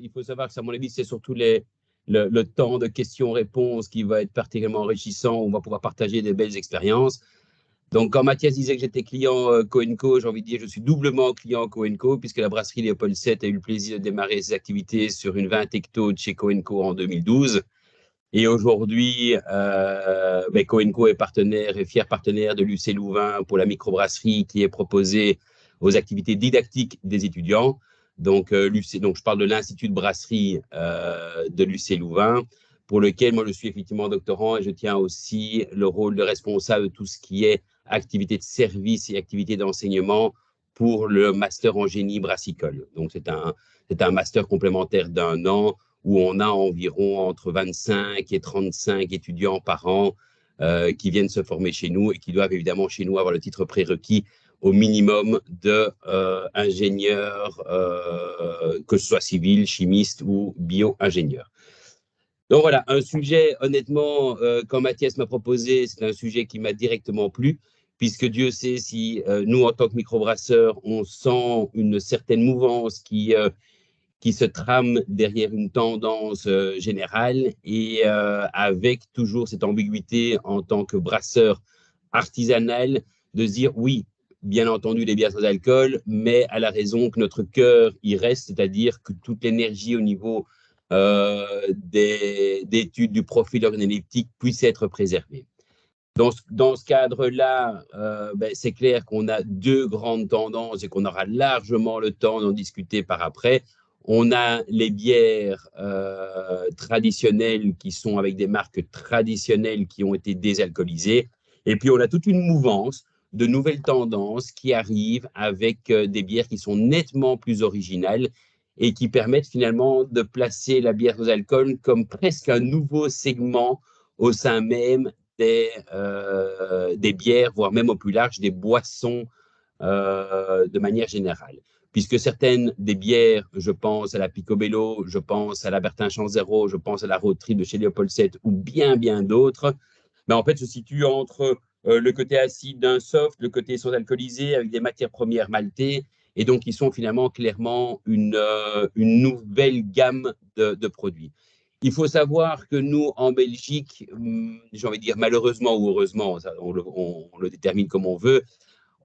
Il faut savoir que, à mon avis, c'est surtout le temps de questions-réponses qui va être particulièrement enrichissant, où on va pouvoir partager des belles expériences. Donc, quand Mathias disait que j'étais client Co&Co, j'ai envie de dire que je suis doublement client Co&Co, puisque la brasserie Léopold VII a eu le plaisir de démarrer ses activités sur une 20 hectos de chez Co&Co en 2012. Et aujourd'hui, Co&Co est partenaire et fier partenaire de l'UC Louvain pour la microbrasserie qui est proposée aux activités didactiques des étudiants. Donc, je parle de l'Institut de brasserie de l'UC Louvain, pour lequel moi je suis effectivement doctorant et je tiens aussi le rôle de responsable de tout ce qui est activité de service et activité d'enseignement pour le master en génie brassicole. Donc, c'est un master complémentaire d'1 an où on a environ entre 25 et 35 étudiants par an qui viennent se former chez nous et qui doivent évidemment chez nous avoir le titre prérequis au minimum d'ingénieur, que ce soit civil, chimiste ou bio-ingénieur. Donc voilà, un sujet, honnêtement, quand Mathias m'a proposé, c'est un sujet qui m'a directement plu, puisque Dieu sait si nous, en tant que microbrasseurs, on sent une certaine mouvance qui se trame derrière une tendance générale et avec toujours cette ambiguïté en tant que brasseur artisanal de se dire oui, bien entendu les bières sans alcool, mais à la raison que notre cœur y reste, c'est-à-dire que toute l'énergie au niveau d'études du profil organoleptique puisse être préservée. Dans ce cadre-là, c'est clair qu'on a 2 grandes tendances et qu'on aura largement le temps d'en discuter par après. On a les bières traditionnelles qui sont avec des marques traditionnelles qui ont été désalcoolisées. Et puis, on a toute une mouvance de nouvelles tendances qui arrivent avec des bières qui sont nettement plus originales et qui permettent finalement de placer la bière aux alcools comme presque un nouveau segment au sein même des bières, voire même au plus large, des boissons de manière générale. Puisque certaines des bières, je pense à la Picobello, je pense à la Bertin-Champ Zéro, je pense à la Road Trip de chez Léopold VII ou bien d'autres, en fait se situent entre le côté acide d'un soft, le côté sans alcoolisé avec des matières premières maltées, et donc ils sont finalement clairement une nouvelle gamme de produits. Il faut savoir que nous, en Belgique, j'ai envie de dire malheureusement ou heureusement, on le détermine comme on veut,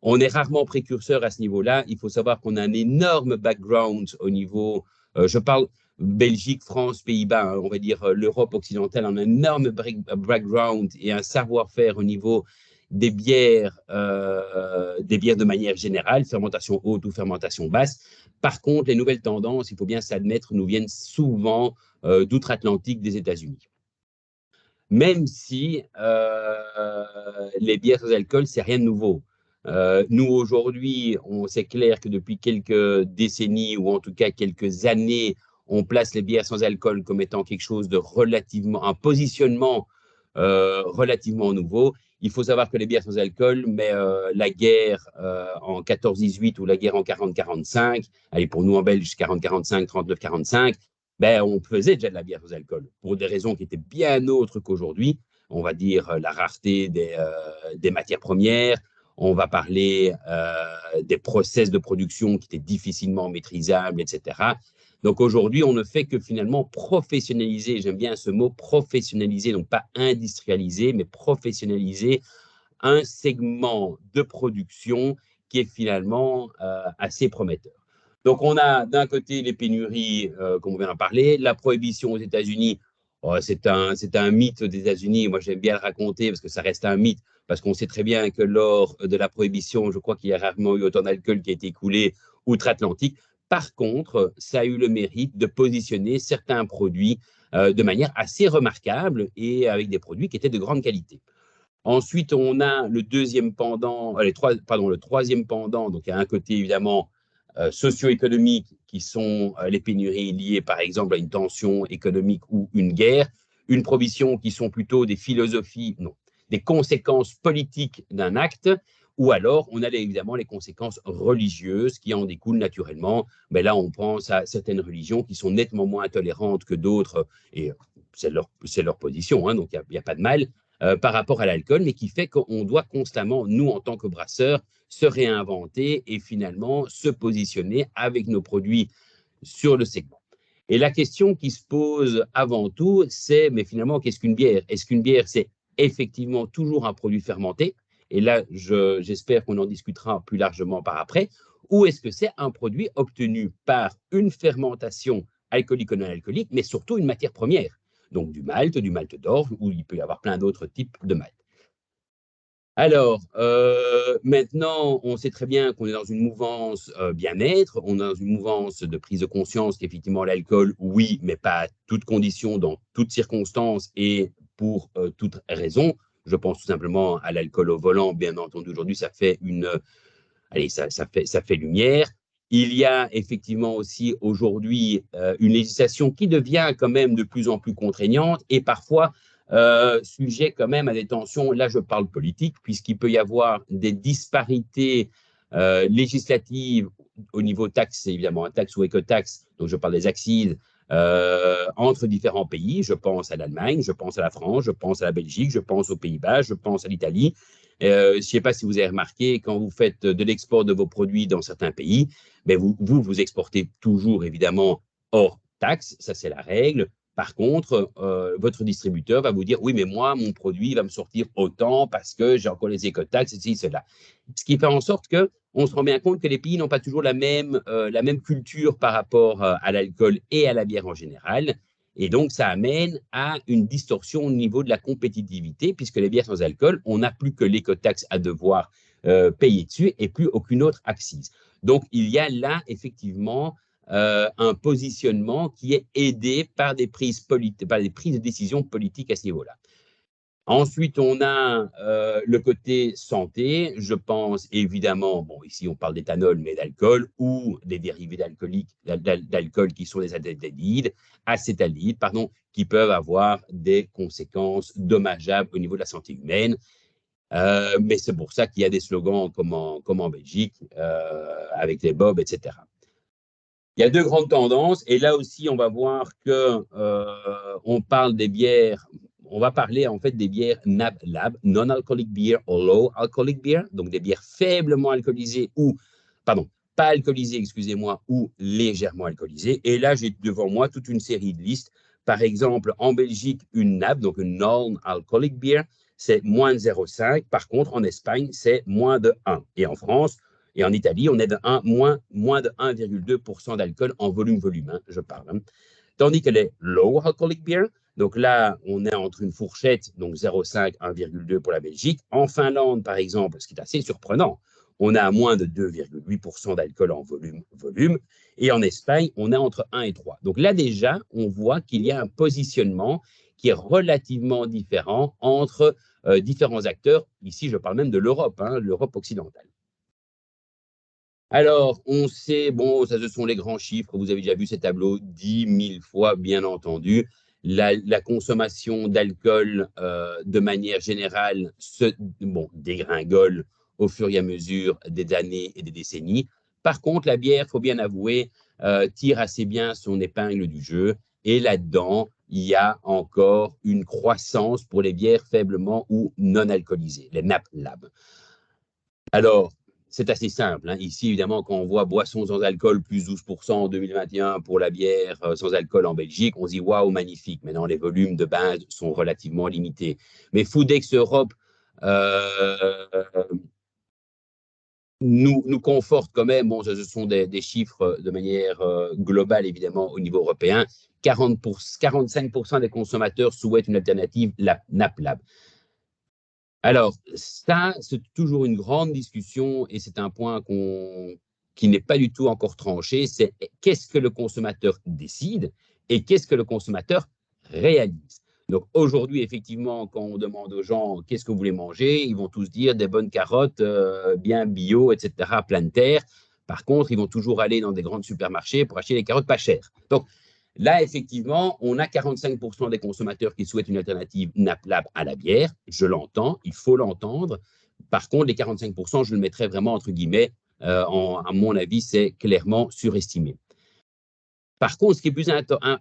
on est rarement précurseur à ce niveau-là. Il faut savoir qu'on a un énorme background au niveau, je parle Belgique, France, Pays-Bas, on va dire l'Europe occidentale, on a un énorme background et un savoir-faire au niveau des bières de manière générale, fermentation haute ou fermentation basse. Par contre, les nouvelles tendances, il faut bien s'admettre, nous viennent souvent d'outre-Atlantique des États-Unis. Même si les bières sans alcool, c'est rien de nouveau. Nous, aujourd'hui, c'est clair que depuis quelques décennies ou en tout cas quelques années, on place les bières sans alcool comme étant quelque chose de relativement, un positionnement relativement nouveau. Il faut savoir que les bières sans alcool, mais la guerre en 14-18 ou la guerre en 40-45, allez, pour nous en Belge, 40-45, 39-45, on faisait déjà de la bière sans alcool pour des raisons qui étaient bien autres qu'aujourd'hui. On va dire la rareté des matières premières, on va parler des process de production qui étaient difficilement maîtrisables, etc. Donc aujourd'hui, on ne fait que finalement professionnaliser, j'aime bien ce mot, professionnaliser, donc pas industrialiser, mais professionnaliser un segment de production qui est finalement assez prometteur. Donc on a d'un côté les pénuries, comme on vient d'en parler, la prohibition aux États-Unis. C'est un mythe des États-Unis, moi j'aime bien le raconter parce que ça reste un mythe, parce qu'on sait très bien que lors de la prohibition, je crois qu'il y a rarement eu autant d'alcool qui a été écoulé outre-Atlantique. Par contre, ça a eu le mérite de positionner certains produits de manière assez remarquable et avec des produits qui étaient de grande qualité. Ensuite, on a le deuxième pendant, le troisième pendant. Donc, il y a un côté évidemment socio-économique qui sont les pénuries liées, par exemple, à une tension économique ou une guerre. Une provision qui sont plutôt des philosophies, non, des conséquences politiques d'un acte. Ou alors, on a évidemment les conséquences religieuses qui en découlent naturellement. Mais là, on pense à certaines religions qui sont nettement moins intolérantes que d'autres, et c'est leur position, hein, donc il n'y a pas de mal par rapport à l'alcool, mais qui fait qu'on doit constamment, nous, en tant que brasseurs, se réinventer et finalement se positionner avec nos produits sur le segment. Et la question qui se pose avant tout, c'est, mais finalement, qu'est-ce qu'une bière? Est-ce qu'une bière, c'est effectivement toujours un produit fermenté? Et là, j'espère qu'on en discutera plus largement par après. Ou est-ce que c'est un produit obtenu par une fermentation alcoolique ou non alcoolique, mais surtout une matière première? Donc du malt d'orge, ou il peut y avoir plein d'autres types de malt. Alors, maintenant, on sait très bien qu'on est dans une mouvance bien-être, on est dans une mouvance de prise de conscience qu'effectivement l'alcool, oui, mais pas à toutes conditions, dans toutes circonstances et pour toute raison. Je pense tout simplement à l'alcool au volant, bien entendu, aujourd'hui, ça fait allez, ça fait lumière. Il y a effectivement aussi aujourd'hui une législation qui devient quand même de plus en plus contraignante et parfois sujet quand même à des tensions. Là, je parle politique, puisqu'il peut y avoir des disparités législatives au niveau taxe, évidemment, taxe ou écotaxe, donc je parle des accises, entre différents pays. Je pense à l'Allemagne, je pense à la France, je pense à la Belgique, je pense aux Pays-Bas, je pense à l'Italie. Je ne sais pas si vous avez remarqué, quand vous faites de l'export de vos produits dans certains pays, mais vous exportez toujours évidemment hors taxe, ça c'est la règle. Par contre, votre distributeur va vous dire, oui, mais moi, mon produit va me sortir autant parce que j'ai encore les écotaxes, ceci, cela. Ce qui fait en sorte qu'on se rend bien compte que les pays n'ont pas toujours la même culture par rapport à l'alcool et à la bière en général. Et donc, ça amène à une distorsion au niveau de la compétitivité, puisque les bières sans alcool, on n'a plus que l'écotaxe à devoir payer dessus et plus aucune autre accise. Donc, il y a là, effectivement, un positionnement qui est aidé par des prises de décision politiques à ce niveau-là. Ensuite, on a le côté santé. Je pense évidemment, bon, ici on parle d'éthanol, mais d'alcool ou des dérivés d'alcool qui sont des acétaldehydes, pardon, qui peuvent avoir des conséquences dommageables au niveau de la santé humaine. Mais c'est pour ça qu'il y a des slogans comme en Belgique, avec les bobs, etc. Il y a deux grandes tendances, et là aussi, on va voir que on parle des bières. On va parler en fait des bières NABLAB, Non-Alcoholic Beer ou Low Alcoholic Beer, donc des bières faiblement alcoolisées ou, pardon, pas alcoolisées, excusez-moi, ou légèrement alcoolisées. Et là, j'ai devant moi toute une série de listes. Par exemple, en Belgique, une NAB, donc une Non-Alcoholic Beer, c'est moins de 0,5. Par contre, en Espagne, c'est moins de 1. Et en France, et en Italie, on est de moins de 1,2% d'alcool en volume, hein, je parle. Hein. Tandis que les low alcoholic beer, donc là, on est entre une fourchette, donc 0,5, 1,2 pour la Belgique. En Finlande, par exemple, ce qui est assez surprenant, on a à moins de 2,8% d'alcool en volume. Et en Espagne, on est entre 1 et 3. Donc là, déjà, on voit qu'il y a un positionnement qui est relativement différent entre différents acteurs. Ici, je parle même de l'Europe, hein, l'Europe occidentale. Alors, on sait, bon, ça ce sont les grands chiffres, vous avez déjà vu ces tableaux 10 000 fois, bien entendu. La consommation d'alcool, de manière générale, dégringole au fur et à mesure des années et des décennies. Par contre, la bière, il faut bien avouer, tire assez bien son épingle du jeu. Et là-dedans, il y a encore une croissance pour les bières faiblement ou non alcoolisées, les NABLAB. Alors, c'est assez simple. Hein. Ici, évidemment, quand on voit boissons sans alcool plus 12% en 2021 pour la bière sans alcool en Belgique, on se dit waouh, magnifique. Maintenant, les volumes de base sont relativement limités. Mais Foodex Europe nous conforte quand même. Bon, ce sont des chiffres de manière globale, évidemment, au niveau européen. 45% des consommateurs souhaitent une alternative NAPLAB. Alors, ça, c'est toujours une grande discussion et c'est un point qui n'est pas du tout encore tranché, c'est qu'est-ce que le consommateur décide et qu'est-ce que le consommateur réalise. Donc aujourd'hui, effectivement, quand on demande aux gens qu'est-ce que vous voulez manger, ils vont tous dire des bonnes carottes, bien bio, etc., plein de terre. Par contre, ils vont toujours aller dans des grands supermarchés pour acheter des carottes pas chères. Donc là, effectivement, on a 45% des consommateurs qui souhaitent une alternative NAPLAB à la bière. Je l'entends, il faut l'entendre. Par contre, les 45%, je le mettrais vraiment entre guillemets, à mon avis, c'est clairement surestimé. Par contre, ce qui est plus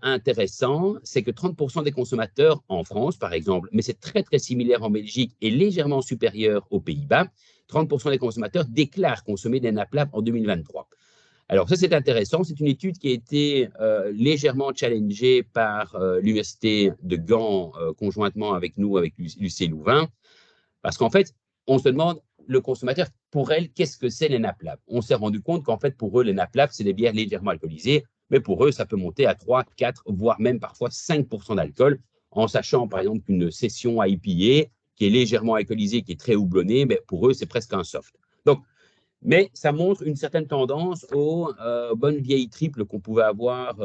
intéressant, c'est que 30% des consommateurs en France, par exemple, mais c'est très, très similaire en Belgique et légèrement supérieur aux Pays-Bas, 30% des consommateurs déclarent consommer des NAPLAB en 2023. Alors ça, c'est intéressant. C'est une étude qui a été légèrement challengée par l'Université de Gand, conjointement avec nous, avec l'UC Louvain, parce qu'en fait, on se demande, le consommateur, pour elle, qu'est-ce que c'est les NAPLAB? On s'est rendu compte qu'en fait, pour eux, les NAPLAB, c'est des bières légèrement alcoolisées, mais pour eux, ça peut monter à 3, 4, voire même parfois 5% d'alcool, en sachant, par exemple, qu'une session IPA, qui est légèrement alcoolisée, qui est très houblonnée, mais pour eux, c'est presque un soft. Donc, mais ça montre une certaine tendance aux bonnes vieilles triples qu'on pouvait avoir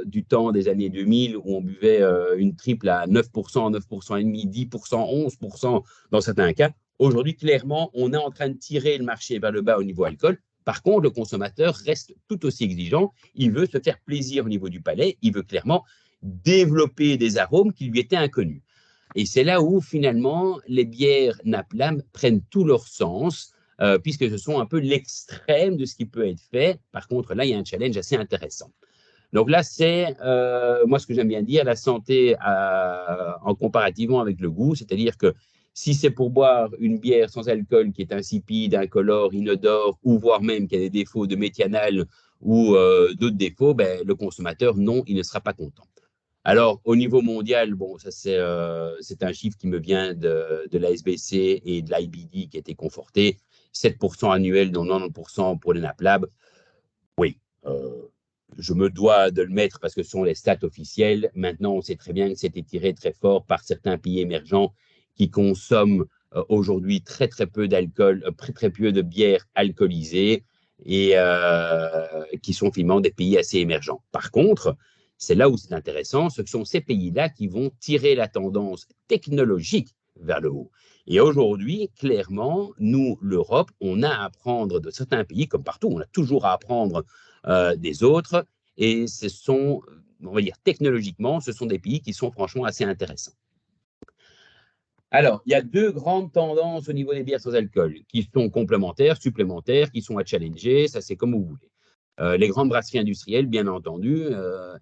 du temps des années 2000, où on buvait une triple à 9%, 9,5%, 10%, 11% dans certains cas. Aujourd'hui, clairement, on est en train de tirer le marché vers le bas au niveau alcool. Par contre, le consommateur reste tout aussi exigeant. Il veut se faire plaisir au niveau du palais. Il veut clairement développer des arômes qui lui étaient inconnus. Et c'est là où, finalement, les bières NAPLAB prennent tout leur sens, puisque ce sont un peu l'extrême de ce qui peut être fait. Par contre, là, il y a un challenge assez intéressant. Donc là, c'est, moi, ce que j'aime bien dire, la santé en comparativement avec le goût, c'est-à-dire que si c'est pour boire une bière sans alcool qui est insipide, incolore, inodore, ou voire même qui a des défauts de méthanal ou d'autres défauts, ben, le consommateur, non, il ne sera pas content. Alors, au niveau mondial, bon, ça c'est un chiffre qui me vient de la SBC et de l'IBD qui a été conforté, 7% annuel, dont 90% pour les NAPLAB. Oui, je me dois de le mettre parce que ce sont les stats officielles. Maintenant, on sait très bien que c'est étiré très fort par certains pays émergents qui consomment aujourd'hui très, très peu d'alcool, très, très peu de bières alcoolisées et qui sont finalement des pays assez émergents. Par contre, c'est là où c'est intéressant, ce sont ces pays-là qui vont tirer la tendance technologique vers le haut. Et aujourd'hui, clairement, nous, l'Europe, on a à apprendre de certains pays, comme partout, on a toujours à apprendre des autres, et ce sont, on va dire, technologiquement, ce sont des pays qui sont franchement assez intéressants. Alors, il y a deux grandes tendances au niveau des bières sans alcool, qui sont complémentaires, supplémentaires, qui sont à challenger, ça c'est comme vous voulez. Les grandes brasseries industrielles, bien entendu,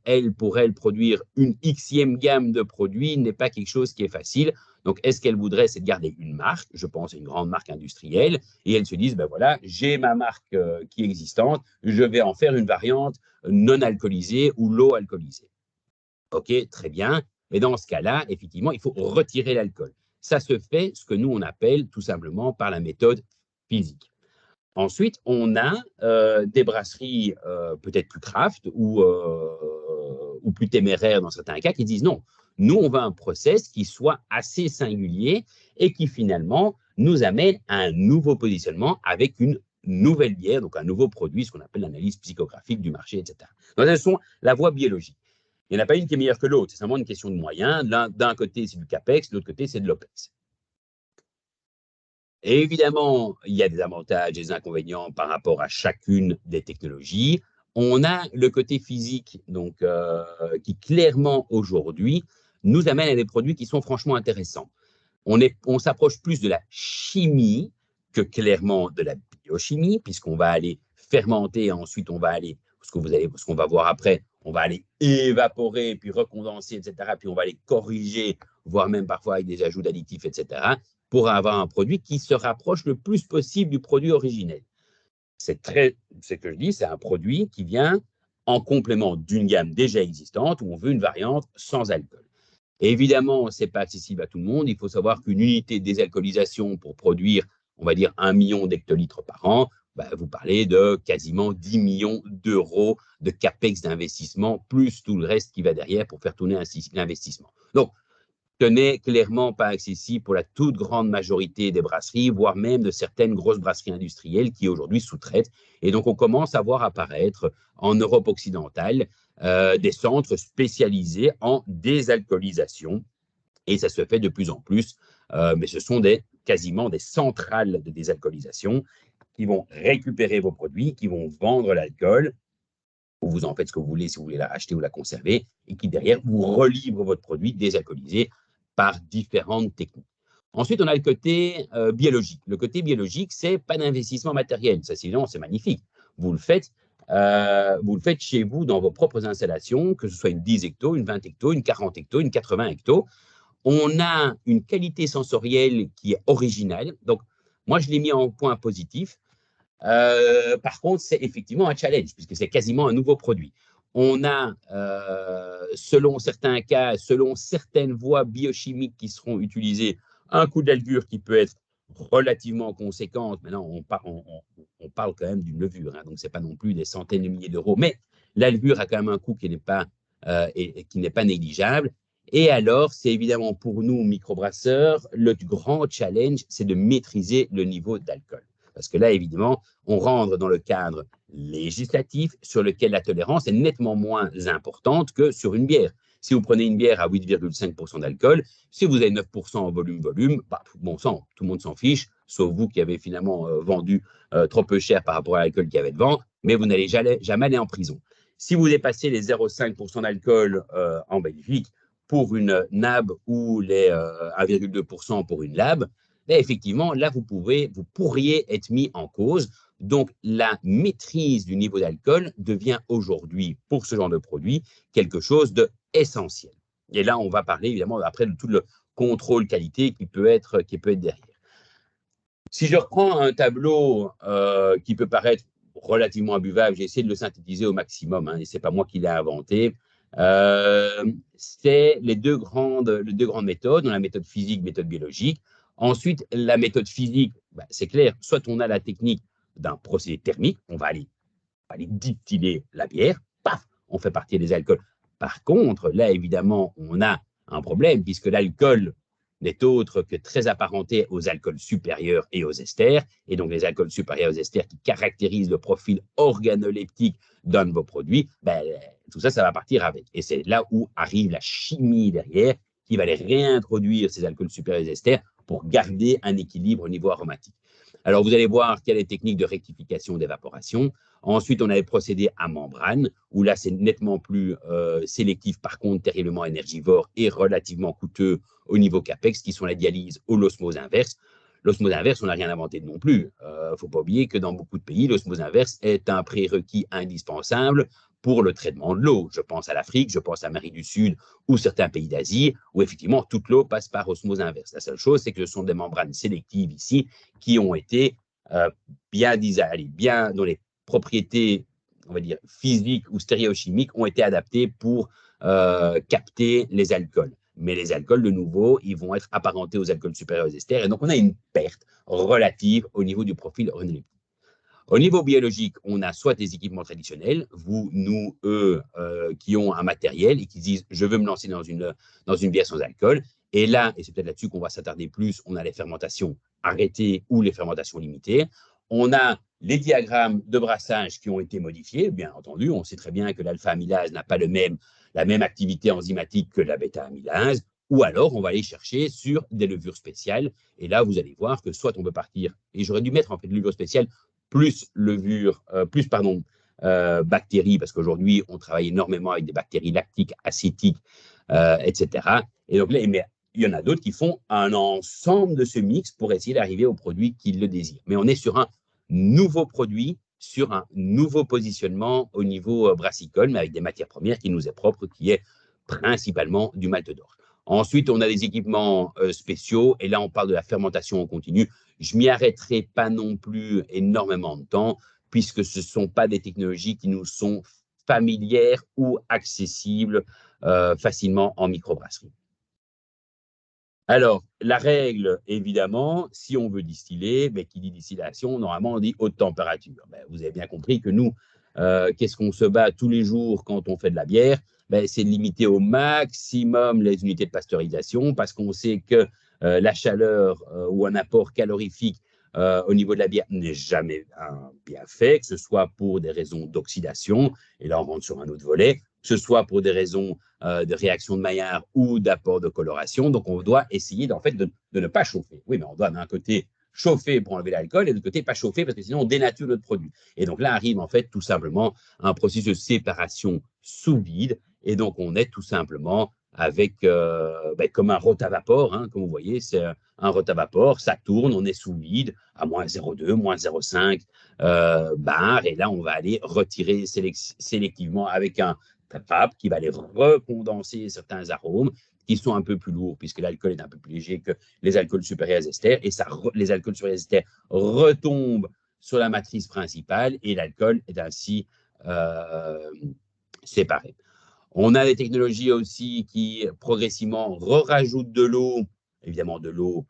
elles, pour elles, produire une xème gamme de produits n'est pas quelque chose qui est facile. Donc, est-ce qu'elles voudraient, c'est de garder une marque, je pense à une grande marque industrielle, et elles se disent, ben voilà, j'ai ma marque qui est existante, je vais en faire une variante non alcoolisée ou low alcoolisée. OK, très bien. Mais dans ce cas-là, effectivement, il faut retirer l'alcool. Ça se fait, ce que nous, on appelle tout simplement par la méthode physique. Ensuite, on a des brasseries peut-être plus craft ou plus téméraires dans certains cas qui disent non, nous, on veut un process qui soit assez singulier et qui finalement nous amène à un nouveau positionnement avec une nouvelle bière, donc un nouveau produit, ce qu'on appelle l'analyse psychographique du marché, etc. Donc, ce sont la voie biologique. Il n'y en a pas une qui est meilleure que l'autre, c'est simplement une question de moyens. D'un côté, c'est du CAPEX, de l'autre côté, c'est de l'OPEX. Et évidemment, il y a des avantages et des inconvénients par rapport à chacune des technologies. On a le côté physique, donc, qui clairement aujourd'hui nous amène à des produits qui sont franchement intéressants. On s'approche plus de la chimie que clairement de la biochimie, puisqu'on va aller fermenter et ensuite on va aller, ce qu'on va voir après, on va aller évaporer, puis recondenser, etc. Puis on va aller corriger, voire même parfois avec des ajouts d'additifs, etc., pour avoir un produit qui se rapproche le plus possible du produit originel. C'est ce que je dis, c'est un produit qui vient en complément d'une gamme déjà existante où on veut une variante sans alcool. Et évidemment, ce n'est pas accessible à tout le monde. Il faut savoir qu'une unité de désalcoolisation pour produire, on va dire, 1 million d'hectolitres par an, bah, vous parlez de quasiment 10 millions d'euros de CAPEX d'investissement, plus tout le reste qui va derrière pour faire tourner l'investissement. Donc, ce n'est clairement pas accessible pour la toute grande majorité des brasseries, voire même de certaines grosses brasseries industrielles qui aujourd'hui sous-traitent. Et donc, on commence à voir apparaître en Europe occidentale des centres spécialisés en désalcoolisation Et ça se fait de plus en plus, mais ce sont quasiment des centrales de désalcoolisation qui vont récupérer vos produits, qui vont vendre l'alcool, ou vous en faites ce que vous voulez, si vous voulez la racheter ou la conserver, et qui derrière vous relivre votre produit désalcoolisé par différentes techniques. Ensuite, on a le côté biologique. Le côté biologique, c'est pas d'investissement matériel. Ça, sinon, c'est magnifique. Vous le faites chez vous, dans vos propres installations, que ce soit une 10 hectos, une 20 hectos, une 40 hectos, une 80 hectos. On a une qualité sensorielle qui est originale. Donc, moi, je l'ai mis en point positif. Par contre, c'est effectivement un challenge, puisque c'est quasiment un nouveau produit. On a, selon certains cas, selon certaines voies biochimiques qui seront utilisées, un coût d'algure qui peut être relativement conséquent. Maintenant, on parle quand même d'une levure, hein, donc ce n'est pas non plus des centaines de milliers d'euros, mais l'algure a quand même un coût qui n'est pas négligeable. Et alors, c'est évidemment pour nous, microbrasseurs, le grand challenge, c'est de maîtriser le niveau d'alcool. Parce que là, évidemment, on rentre dans le cadre législatif sur lequel la tolérance est nettement moins importante que sur une bière. Si vous prenez une bière à 8,5% d'alcool, si vous avez 9% en volume, bah, bon sang, tout le monde s'en fiche, sauf vous qui avez finalement vendu trop peu cher par rapport à l'alcool qu'il y avait devant, mais vous n'allez jamais aller en prison. Si vous dépassez les 0,5% d'alcool en Belgique pour une NAB ou les 1,2% pour une LAB, là, effectivement, là, vous pourriez être mis en cause. Donc, la maîtrise du niveau d'alcool devient aujourd'hui, pour ce genre de produit, quelque chose d'essentiel. Et là, on va parler évidemment après de tout le contrôle qualité qui peut être derrière. Si je reprends un tableau qui peut paraître relativement imbuvable, j'ai essayé de le synthétiser au maximum, hein, et ce n'est pas moi qui l'ai inventé. C'est les deux grandes méthodes, la méthode physique, méthode biologique. Ensuite, la méthode physique, c'est clair, soit on a la technique d'un procédé thermique, on va aller distiller la bière, paf, on fait partir les alcools. Par contre, là, évidemment, on a un problème, puisque l'alcool n'est autre que très apparenté aux alcools supérieurs et aux esters, et donc les alcools supérieurs aux esters qui caractérisent le profil organoleptique d'un de vos produits, tout ça, ça va partir avec. Et c'est là où arrive la chimie derrière, qui va les réintroduire, ces alcools supérieurs aux esters, pour garder un équilibre au niveau aromatique. Alors, vous allez voir qu'il y a les techniques de rectification d'évaporation. Ensuite, on a les procédés à membrane, où là, c'est nettement plus sélectif, par contre, terriblement énergivore et relativement coûteux au niveau CAPEX, qui sont la dialyse ou l'osmose inverse. L'osmose inverse, on n'a rien inventé non plus. Il ne faut pas oublier que dans beaucoup de pays, l'osmose inverse est un prérequis indispensable pour le traitement de l'eau. Je pense à l'Afrique, je pense à l'Amérique du Sud ou certains pays d'Asie, où effectivement toute l'eau passe par osmose inverse. La seule chose, c'est que ce sont des membranes sélectives ici qui ont été bien dont les propriétés, on va dire, physiques ou stéréochimiques ont été adaptées pour capter les alcools. Mais les alcools, de nouveau, ils vont être apparentés aux alcools supérieurs aux esters. Et donc, on a une perte relative au niveau du profil organoleptique. Au niveau biologique, on a soit des équipements traditionnels, vous, nous, eux, qui ont un matériel et qui disent « je veux me lancer dans une bière sans alcool ». Et là, et c'est peut-être là-dessus qu'on va s'attarder plus, on a les fermentations arrêtées ou les fermentations limitées. On a les diagrammes de brassage qui ont été modifiés, bien entendu. On sait très bien que l'alpha-amylase n'a pas la même activité enzymatique que la bêta-amylase. Ou alors, on va aller chercher sur des levures spéciales. Et là, vous allez voir que soit on peut partir, et j'aurais dû mettre en fait levure spéciale plus bactéries, parce qu'aujourd'hui, on travaille énormément avec des bactéries lactiques, acétiques, etc. Et donc là, mais il y en a d'autres qui font un ensemble de ce mix pour essayer d'arriver au produit qu'ils le désirent. Mais on est sur un nouveau produit, sur un nouveau positionnement au niveau brassicole, mais avec des matières premières qui nous est propre, qui est principalement du malt d'orge. Ensuite, on a des équipements spéciaux, et là, on parle de la fermentation en continu. Je m'y arrêterai pas non plus énormément de temps, puisque ce ne sont pas des technologies qui nous sont familières ou accessibles facilement en microbrasserie. Alors, la règle, évidemment, si on veut distiller, qui dit distillation, normalement, on dit haute température. Vous avez bien compris que nous, qu'est-ce qu'on se bat tous les jours quand on fait de la bière? C'est de limiter au maximum les unités de pasteurisation, parce qu'on sait que la chaleur ou un apport calorifique au niveau de la bière n'est jamais un bienfait, que ce soit pour des raisons d'oxydation, et là on rentre sur un autre volet, que ce soit pour des raisons de réaction de Maillard ou d'apport de coloration. Donc, on doit essayer en fait, de ne pas chauffer. Oui, mais on doit d'un côté chauffer pour enlever l'alcool et de l'autre côté pas chauffer parce que sinon on dénature notre produit. Et donc là arrive en fait tout simplement un processus de séparation sous vide et donc on est tout simplement avec comme un rotavapor, hein, comme vous voyez, c'est un rotavapor, ça tourne, on est sous vide à moins 0,2, moins 0,5 bar et là on va aller retirer sélectivement avec un trap qui va aller recondenser certains arômes qui sont un peu plus lourds, puisque l'alcool est un peu plus léger que les alcools supérieurs à esters, et les alcools supérieurs à esters retombent sur la matrice principale, et l'alcool est ainsi séparé. On a des technologies aussi qui progressivement rajoutent de l'eau, évidemment de l'eau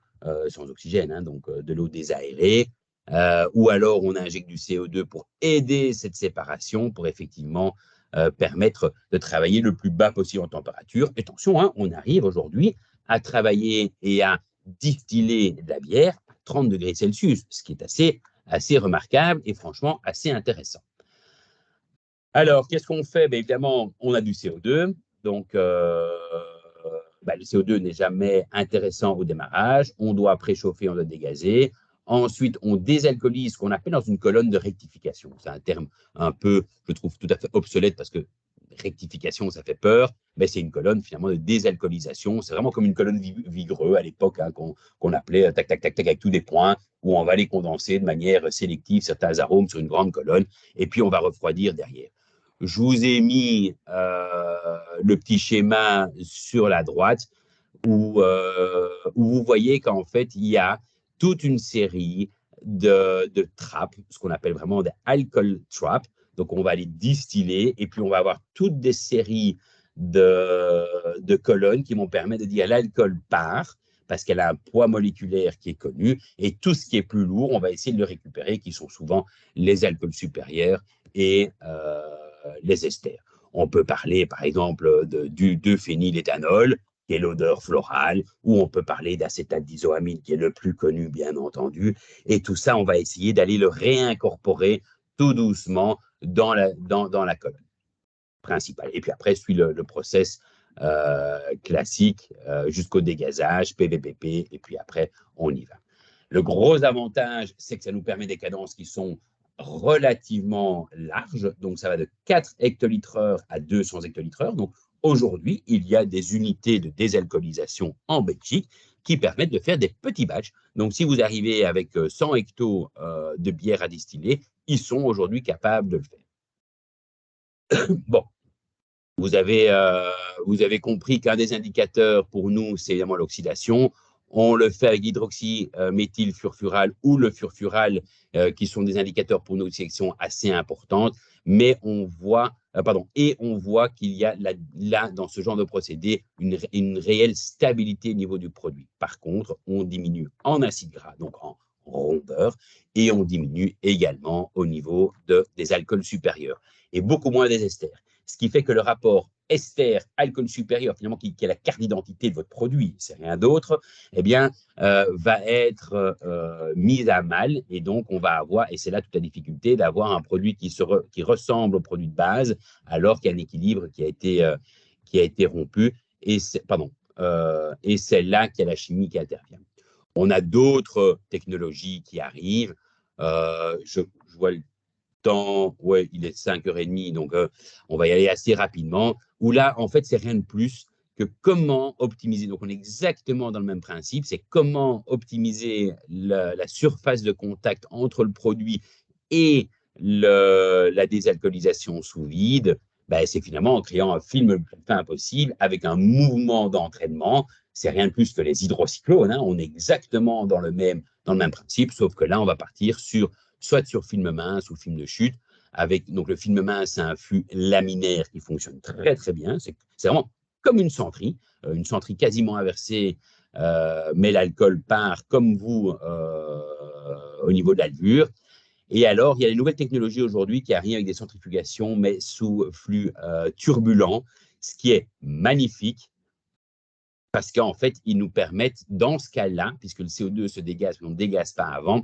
sans oxygène, hein, donc de l'eau désaérée, ou alors on injecte du CO2 pour aider cette séparation, pour effectivement permettre de travailler le plus bas possible en température. Et attention, hein, on arrive aujourd'hui à travailler et à distiller de la bière à 30 degrés Celsius, ce qui est assez remarquable et franchement assez intéressant. Alors, qu'est-ce qu'on fait? Bien, évidemment, on a du CO2, donc le CO2 n'est jamais intéressant au démarrage, on doit préchauffer, on doit dégazer. Ensuite, on désalcoolise ce qu'on appelle dans une colonne de rectification. C'est un terme un peu, je trouve, tout à fait obsolète parce que rectification, ça fait peur, mais c'est une colonne finalement de désalcoolisation. C'est vraiment comme une colonne Vigreux à l'époque hein, qu'on appelait tac, tac, tac, tac, avec tous des points où on va les condenser de manière sélective certains arômes sur une grande colonne et puis on va refroidir derrière. Je vous ai mis le petit schéma sur la droite où vous voyez qu'en fait, il y a toute une série de trappes, ce qu'on appelle vraiment des alcool traps. Donc, on va les distiller et puis on va avoir toutes des séries de colonnes qui vont permettre de dire l'alcool part parce qu'elle a un poids moléculaire qui est connu et tout ce qui est plus lourd, on va essayer de le récupérer, qui sont souvent les alcools supérieurs et les esters. On peut parler, par exemple, du 2-phényléthanol, qui est l'odeur florale, ou on peut parler d'acétate d'isoamine, qui est le plus connu, bien entendu. Et tout ça, on va essayer d'aller le réincorporer tout doucement dans la colonne principale. Et puis après, suit le process classique jusqu'au dégazage, PVPP, et puis après, on y va. Le gros avantage, c'est que ça nous permet des cadences qui sont relativement larges. Donc, ça va de 4 hectolitres/heure à 200 hectolitres/heure. Donc, aujourd'hui, il y a des unités de désalcoolisation en Belgique qui permettent de faire des petits batchs. Donc, si vous arrivez avec 100 hectos de bière à distiller, ils sont aujourd'hui capables de le faire. Bon, vous avez compris qu'un des indicateurs pour nous, c'est évidemment l'oxydation. On le fait avec l'hydroxyméthylfurfural ou le furfural, qui sont des indicateurs pour nous qui sont assez importantes, mais on voit, qu'il y a là, dans ce genre de procédé, une réelle stabilité au niveau du produit. Par contre, on diminue en acide gras, donc en rondeur, et on diminue également au niveau des alcools supérieurs, et beaucoup moins des esters. Ce qui fait que le rapport ester-alcool supérieur, finalement, qui est la carte d'identité de votre produit, c'est rien d'autre, eh bien, va être mis à mal. Et donc, on va avoir, et c'est là toute la difficulté, d'avoir un produit qui ressemble au produit de base, alors qu'il y a un équilibre qui a été rompu. Et c'est là qu'il y a la chimie qui intervient. On a d'autres technologies qui arrivent. Je vois le temps, ouais, il est 5h30, donc on va y aller assez rapidement, où là, en fait, c'est rien de plus que comment optimiser. Donc, on est exactement dans le même principe, c'est comment optimiser la surface de contact entre le produit et la désalcoolisation sous vide. Ben, c'est finalement en créant un film le plus fin possible avec un mouvement d'entraînement. C'est rien de plus que les hydrocyclones, hein. On est exactement dans le même principe, sauf que là, on va partir soit sur film mince ou film de chute. Donc, le film mince, c'est un flux laminaire qui fonctionne très, très bien. C'est vraiment comme une centrie quasiment inversée, mais l'alcool part comme vous au niveau de la levure. Et alors, il y a des nouvelles technologies aujourd'hui qui arrivent avec des centrifugations, mais sous flux turbulent, ce qui est magnifique parce qu'en fait, ils nous permettent, dans ce cas-là, puisque le CO2 se dégaze, on ne dégaze pas avant,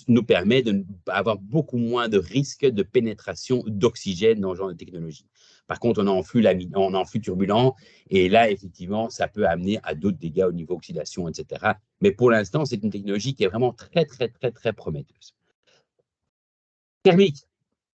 nous permet d'avoir beaucoup moins de risques de pénétration d'oxygène dans ce genre de technologie. Par contre, on est en flux turbulent et là, effectivement, ça peut amener à d'autres dégâts au niveau oxydation, etc. Mais pour l'instant, c'est une technologie qui est vraiment très, très, très, très prometteuse. Thermique.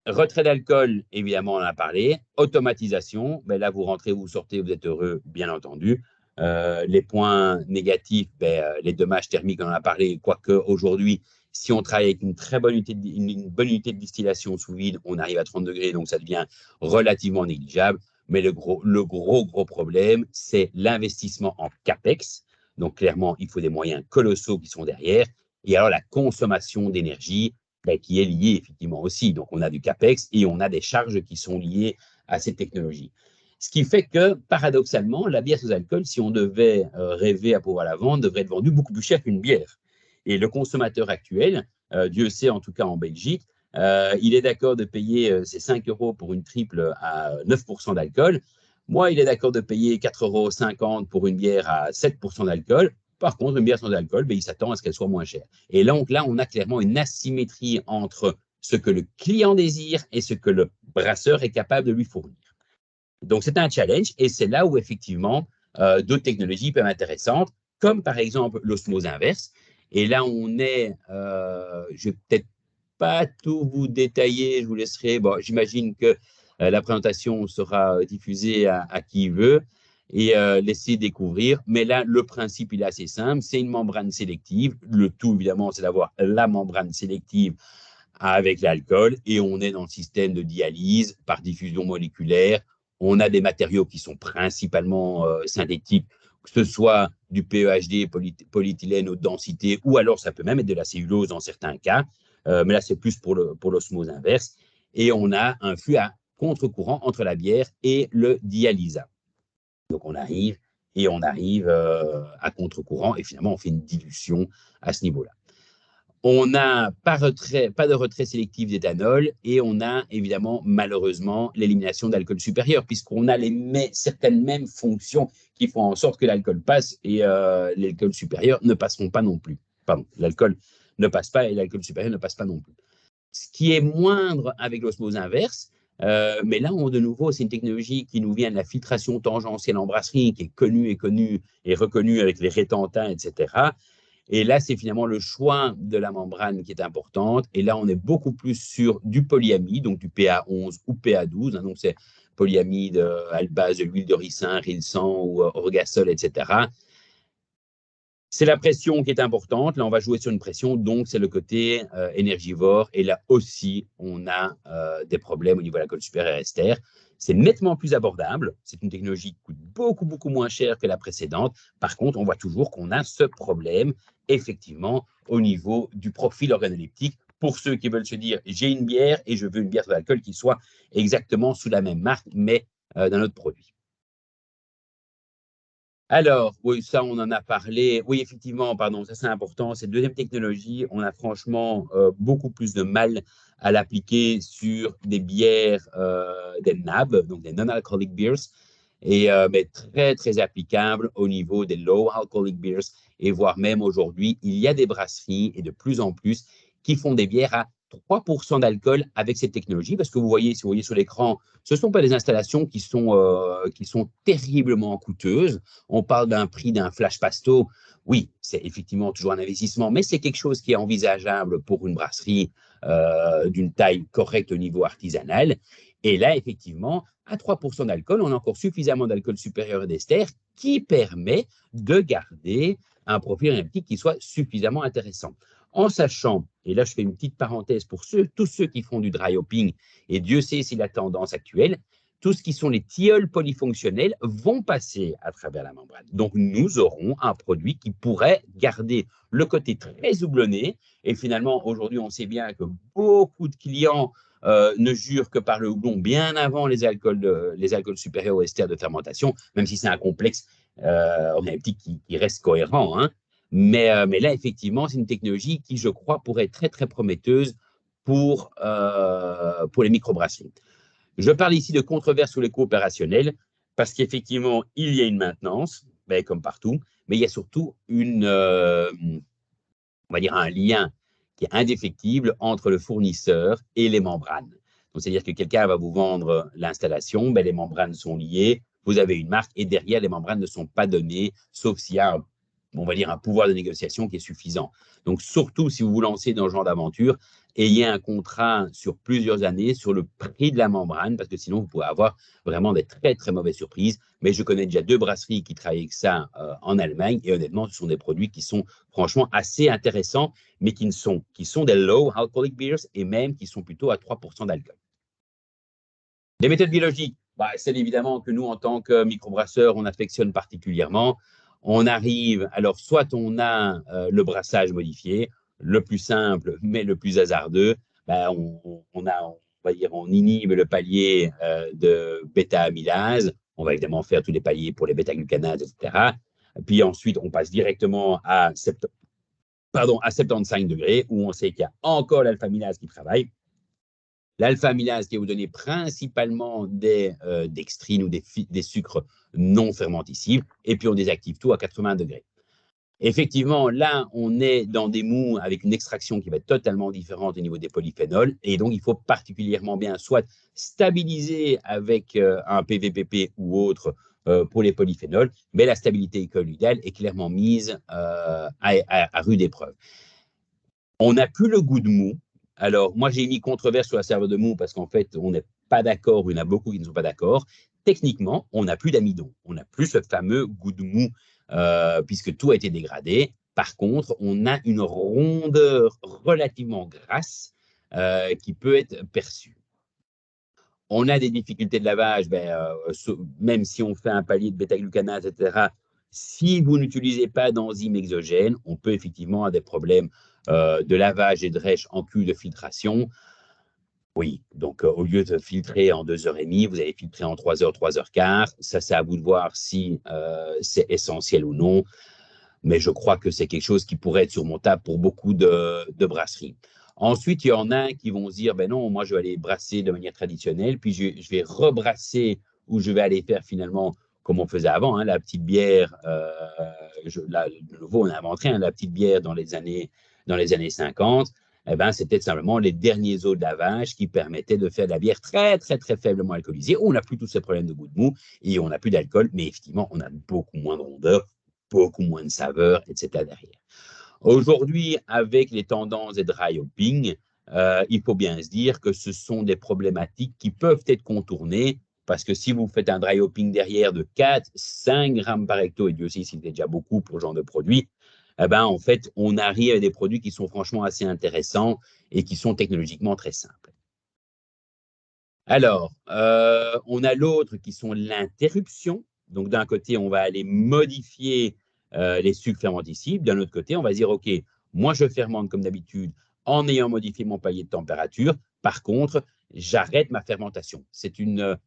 Retrait d'alcool, évidemment, on en a parlé. Automatisation, ben là, vous rentrez, vous sortez, vous êtes heureux, bien entendu. Les points négatifs, les dommages thermiques, on en a parlé, quoique aujourd'hui, si on travaille avec une très bonne bonne unité de distillation sous vide, on arrive à 30 degrés, donc ça devient relativement négligeable. Mais le gros problème, c'est l'investissement en CAPEX. Donc, clairement, il faut des moyens colossaux qui sont derrière. Et alors, la consommation d'énergie, qui est lié effectivement aussi. Donc, on a du CAPEX et on a des charges qui sont liées à cette technologie. Ce qui fait que, paradoxalement, la bière sans alcool, si on devait rêver à pouvoir la vendre, devrait être vendue beaucoup plus cher qu'une bière. Et le consommateur actuel, Dieu sait en tout cas en Belgique, il est d'accord de payer ses 5 € pour une triple à 9% d'alcool. Moi, il est d'accord de payer 4,50 € pour une bière à 7% d'alcool. Par contre, une bière sans alcool, il s'attend à ce qu'elle soit moins chère. Et là, on a clairement une asymétrie entre ce que le client désire et ce que le brasseur est capable de lui fournir. Donc, c'est un challenge et c'est là où, effectivement, d'autres technologies peuvent être intéressantes, comme par exemple l'osmose inverse. Et là, je vais peut-être pas tout vous détailler, je vous laisserai, j'imagine que la présentation sera diffusée à qui veut et laisser découvrir. Mais là, le principe, il est assez simple, c'est une membrane sélective. Le tout, évidemment, c'est d'avoir la membrane sélective avec l'alcool et on est dans le système de dialyse par diffusion moléculaire. On a des matériaux qui sont principalement synthétiques, que ce soit du PEHD, polyéthylène haute densité, ou alors ça peut même être de la cellulose dans certains cas, mais là c'est plus pour l'osmose inverse. Et on a un flux à contre-courant entre la bière et le dialysat. Donc on arrive à contre-courant et finalement on fait une dilution à ce niveau-là. On n'a pas de retrait sélectif d'éthanol et on a évidemment, malheureusement, l'élimination d'alcool supérieur, puisqu'on a certaines mêmes fonctions qui font en sorte que l'alcool passe et l'alcool supérieur ne passeront pas non plus. Pardon, l'alcool ne passe pas et l'alcool supérieur ne passe pas non plus. Ce qui est moindre avec l'osmose inverse, mais là, de nouveau, c'est une technologie qui nous vient de la filtration tangentielle en brasserie, qui est connue et reconnue avec les rétentins, etc. Et là, c'est finalement le choix de la membrane qui est importante. Et là, on est beaucoup plus sur du polyamide, donc du PA11 ou PA12. Donc, c'est polyamide à base de l'huile de ricin, rilsan ou orgasol, etc. C'est la pression qui est importante. Là, on va jouer sur une pression, donc c'est le côté énergivore. Et là aussi, on a des problèmes au niveau de l'alcool supérieur ester. C'est nettement plus abordable. C'est une technologie qui coûte beaucoup, beaucoup moins cher que la précédente. Par contre, on voit toujours qu'on a ce problème, effectivement, au niveau du profil organoleptique. Pour ceux qui veulent se dire, j'ai une bière et je veux une bière d'alcool qui soit exactement sous la même marque, mais d'un autre produit. Alors, oui, ça, on en a parlé. Oui, effectivement, pardon, ça c'est important. Cette deuxième technologie, on a franchement beaucoup plus de mal à l'appliquer sur des bières, des NAB, donc des non-alcoholic beers, et mais très, très applicable au niveau des low-alcoholic beers, et voire même aujourd'hui, il y a des brasseries, et de plus en plus, qui font des bières à 3% d'alcool avec cette technologie, parce que vous voyez, si vous voyez sur l'écran, ce ne sont pas des installations qui sont terriblement coûteuses. On parle d'un prix d'un flash pasto. Oui, c'est effectivement toujours un investissement, mais c'est quelque chose qui est envisageable pour une brasserie d'une taille correcte au niveau artisanal. Et là, effectivement, à 3% d'alcool, on a encore suffisamment d'alcool supérieur et d'ester qui permet de garder un profil énergétique qui soit suffisamment intéressant. En sachant, et là je fais une petite parenthèse pour tous ceux qui font du dry hopping, et Dieu sait si la tendance actuelle, tout ce qui sont les tilleuls polyfonctionnels vont passer à travers la membrane. Donc, nous aurons un produit qui pourrait garder le côté très houblonné. Et finalement, aujourd'hui, on sait bien que beaucoup de clients ne jurent que par le houblon bien avant les alcools supérieurs aux esters de fermentation, même si c'est un complexe organoleptique qui reste cohérent. Hein. Mais là, effectivement, c'est une technologie qui, je crois, pourrait être très, très prometteuse pour les microbrasseries. Je parle ici de controverse sur les coopérationnels parce qu'effectivement, il y a une maintenance, comme partout, mais il y a surtout on va dire un lien qui est indéfectible entre le fournisseur et les membranes. Donc, c'est-à-dire que quelqu'un va vous vendre l'installation, ben, les membranes sont liées, vous avez une marque et derrière, les membranes ne sont pas données, sauf s'il y a, on va dire, un pouvoir de négociation qui est suffisant. Donc, surtout si vous vous lancez dans ce genre d'aventure, ayez un contrat sur plusieurs années sur le prix de la membrane, parce que sinon, vous pouvez avoir vraiment des très, très mauvaises surprises. Mais je connais déjà 2 brasseries qui travaillent avec ça en Allemagne, et honnêtement, ce sont des produits qui sont franchement assez intéressants, mais qui sont des low alcoholic beers et même qui sont plutôt à 3% d'alcool. Les méthodes biologiques, celles évidemment que nous, en tant que microbrasseurs, on affectionne particulièrement. On arrive, alors soit on a le brassage modifié, le plus simple, mais le plus hasardeux. On inhibe le palier de bêta-amylase. On va évidemment faire tous les paliers pour les bêta-glucanases, etc. Puis ensuite, on passe directement à 75 degrés, où on sait qu'il y a encore l'alpha-amylase qui travaille. L'alpha-amylase qui va vous donner principalement des dextrines ou des sucres non fermentescibles, et puis on désactive tout à 80 degrés. Effectivement, là, on est dans des mous avec une extraction qui va être totalement différente au niveau des polyphénols, et donc il faut particulièrement bien soit stabiliser avec un PVPP ou autre pour les polyphénols, mais la stabilité colloïdale est clairement mise à rude épreuve. On n'a plus le goût de mou. Alors, moi, j'ai mis controverse sur la serve de mou parce qu'en fait, on n'est pas d'accord, il y en a beaucoup qui ne sont pas d'accord. Techniquement, on n'a plus d'amidon. On n'a plus ce fameux goût de mou puisque tout a été dégradé. Par contre, on a une rondeur relativement grasse qui peut être perçue. On a des difficultés de lavage, même si on fait un palier de bêta-glucanate, etc. Si vous n'utilisez pas d'enzymes exogènes, on peut effectivement avoir des problèmes de lavage et de rêche en cul de filtration. Oui, donc au lieu de filtrer en 2h30, vous allez filtrer en 3h, 3h15. Ça, c'est à vous de voir si c'est essentiel ou non. Mais je crois que c'est quelque chose qui pourrait être surmontable pour beaucoup de brasseries. Ensuite, il y en a qui vont se dire, ben non, moi, je vais aller brasser de manière traditionnelle, puis je vais rebrasser ou je vais aller faire finalement comme on faisait avant, hein, la petite bière. Là, de nouveau, on a inventé la petite bière dans les années 50. Eh ben, c'était simplement les derniers eaux de lavage qui permettaient de faire de la bière très, très, très faiblement alcoolisée. On n'a plus tous ces problèmes de goût de mou et on n'a plus d'alcool, mais effectivement, on a beaucoup moins de rondeur, beaucoup moins de saveur, etc. derrière. Aujourd'hui, avec les tendances des dry hopping, il faut bien se dire que ce sont des problématiques qui peuvent être contournées parce que si vous faites un dry hopping derrière de 4-5 grammes par hecto, et Dieu sait si c'était déjà beaucoup pour ce genre de produit, eh ben, en fait, on arrive à des produits qui sont franchement assez intéressants et qui sont technologiquement très simples. Alors, on a l'autre qui sont l'interruption. Donc, d'un côté, on va aller modifier les sucres fermentescibles. D'un autre côté, on va dire, OK, moi, je fermente comme d'habitude en ayant modifié mon palier de température. Par contre, j'arrête ma fermentation. C'est une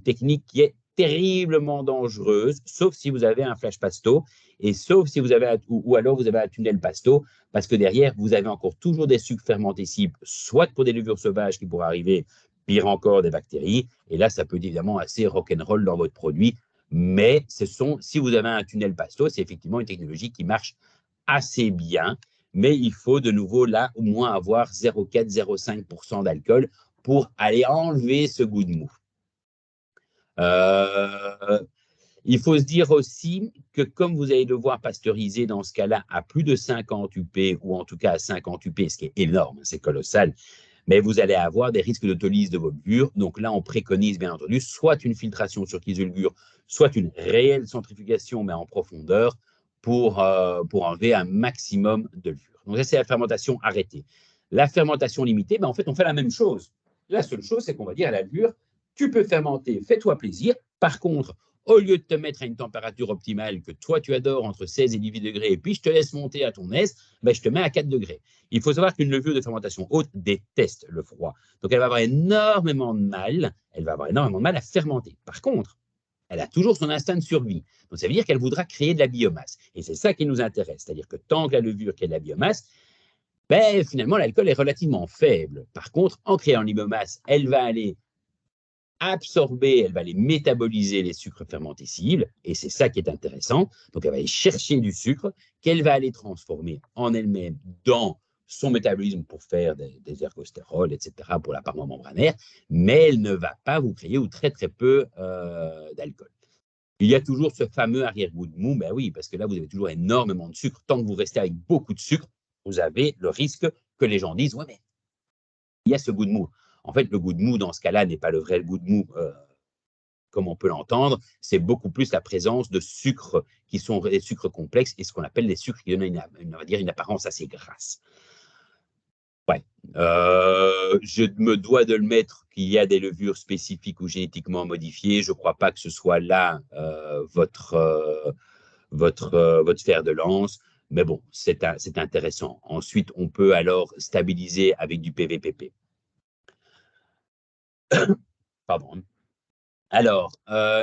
technique qui est terriblement dangereuse, sauf si vous avez un flash pasto et sauf si vous avez, ou alors vous avez un tunnel pasto, parce que derrière, vous avez encore toujours des sucres fermentescibles, soit pour des levures sauvages qui pourraient arriver, pire encore, des bactéries. Et là, ça peut être évidemment assez rock'n'roll dans votre produit. Mais si vous avez un tunnel pasto, c'est effectivement une technologie qui marche assez bien. Mais il faut de nouveau, là, au moins avoir 0,4-0,5% d'alcool pour aller enlever ce goût de mou. Il faut se dire aussi que comme vous allez devoir pasteuriser dans ce cas-là à plus de 50 UP, ou en tout cas à 50 UP, ce qui est énorme, c'est colossal, mais vous allez avoir des risques d'autolyse de vos levures. Donc là, on préconise bien entendu soit une filtration sur Kieselguhr, soit une réelle centrifugation, mais en profondeur, pour enlever un maximum de levure. Donc ça, c'est la fermentation arrêtée. La fermentation limitée, en fait, on fait la même chose. La seule chose, c'est qu'on va dire à la levure, tu peux fermenter, fais-toi plaisir. Par contre, au lieu de te mettre à une température optimale que toi, tu adores entre 16 et 18 degrés, et puis je te laisse monter à ton aise, je te mets à 4 degrés. Il faut savoir qu'une levure de fermentation haute déteste le froid. Donc, elle va avoir énormément de mal à fermenter. Par contre, elle a toujours son instinct de survie. Donc, ça veut dire qu'elle voudra créer de la biomasse. Et c'est ça qui nous intéresse. C'est-à-dire que tant que la levure crée de la biomasse, finalement, l'alcool est relativement faible. Par contre, en créant de la biomasse, elle va aller absorber, elle va aller métaboliser les sucres fermentescibles, et c'est ça qui est intéressant. Donc, elle va aller chercher du sucre qu'elle va aller transformer en elle-même dans son métabolisme pour faire des ergostérols, etc., pour la paroi membranaire, mais elle ne va pas vous créer ou très très peu d'alcool. Il y a toujours ce fameux arrière-goût de mou, ben oui, parce que là, vous avez toujours énormément de sucre. Tant que vous restez avec beaucoup de sucre, vous avez le risque que les gens disent, ouais, mais il y a ce goût de mou. En fait, le goût de mou, dans ce cas-là, n'est pas le vrai goût de mou, comme on peut l'entendre. C'est beaucoup plus la présence de sucres qui sont des sucres complexes et ce qu'on appelle des sucres qui donnent on va dire une apparence assez grasse. Ouais. Je me dois de le mettre qu'il y a des levures spécifiques ou génétiquement modifiées. Je ne crois pas que ce soit là votre fer de lance. Mais bon, c'est intéressant. Ensuite, on peut alors stabiliser avec du PVPP. Pardon. Alors,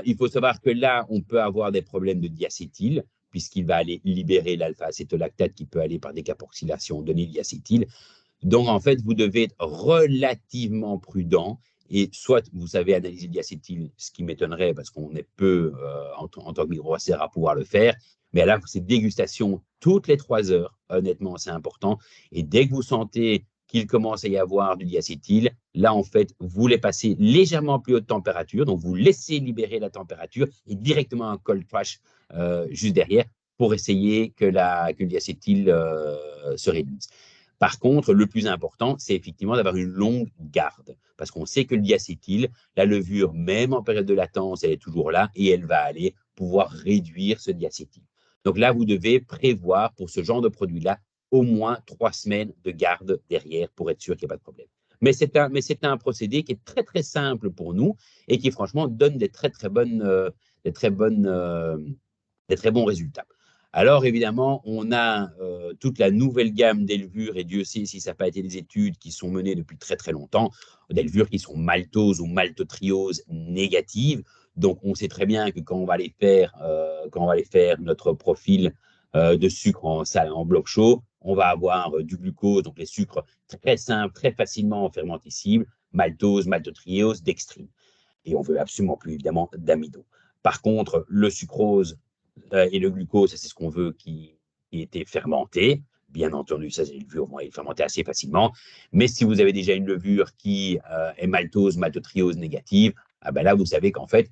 il faut savoir que là, on peut avoir des problèmes de diacétyl, puisqu'il va aller libérer l'alpha-acétolactate qui peut aller par décarboxylation donner le diacétyl. Donc, en fait, vous devez être relativement prudent et soit vous savez analyser le diacétyl, ce qui m'étonnerait parce qu'on est peu en tant que microbrasserie à pouvoir le faire, mais là, c'est dégustation toutes les 3 heures. Honnêtement, c'est important. Et dès que vous sentez qu'il commence à y avoir du diacétyl, là, en fait, vous les passez légèrement plus haute température, donc vous laissez libérer la température et directement un cold crash juste derrière pour essayer que le diacétyl se réduise. Par contre, le plus important, c'est effectivement d'avoir une longue garde, parce qu'on sait que le diacétyl, la levure, même en période de latence, elle est toujours là et elle va aller pouvoir réduire ce diacétyl. Donc là, vous devez prévoir pour ce genre de produit-là au moins 3 semaines de garde derrière pour être sûr qu'il n'y a pas de problème. Mais c'est un procédé qui est très, très simple pour nous et qui, franchement, donne des très bons résultats. Alors, évidemment, on a toute la nouvelle gamme des levures, et Dieu sait si ça n'a pas été des études qui sont menées depuis très, très longtemps, des levures qui sont maltoses ou maltotrioses négatives. Donc, on sait très bien que quand on va aller faire notre profil de sucre en bloc chaud, on va avoir du glucose, donc les sucres très simples, très facilement fermentescibles, maltose, maltotriose, dextrine. Et on veut absolument plus, évidemment, d'amidon. Par contre, le sucrose et le glucose, c'est ce qu'on veut qui était fermenté. Bien entendu, ça, les levures vont être fermentées assez facilement. Mais si vous avez déjà une levure qui est maltose, maltotriose négative, ah ben là, vous savez qu'en fait,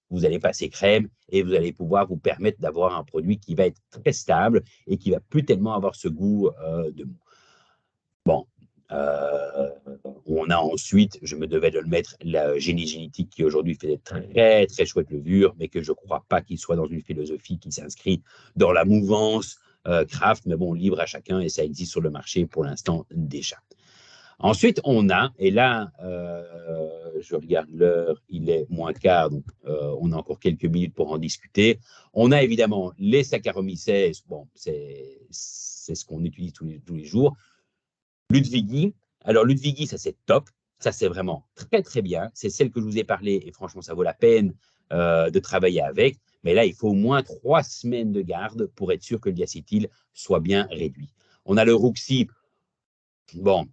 vous allez passer crème et vous allez pouvoir vous permettre d'avoir un produit qui va être très stable et qui va plus tellement avoir ce goût de mou. Bon, on a ensuite, je me devais de le mettre, la génie génétique qui aujourd'hui fait des très très chouettes levures, mais que je ne crois pas qu'il soit dans une philosophie qui s'inscrit dans la mouvance craft, mais bon, libre à chacun et ça existe sur le marché pour l'instant déjà. Ensuite, on a, et là, je regarde l'heure, il est moins quart, donc on a encore quelques minutes pour en discuter. On a évidemment les Saccharomyces, bon, c'est ce qu'on utilise tous les jours. Ludwigi, alors Ludwigi, ça c'est top, ça c'est vraiment très très bien, c'est celle que je vous ai parlé et franchement ça vaut la peine de travailler avec, mais là il faut au moins 3 semaines de garde pour être sûr que le diacétyl soit bien réduit. On a le Rouxi, bon,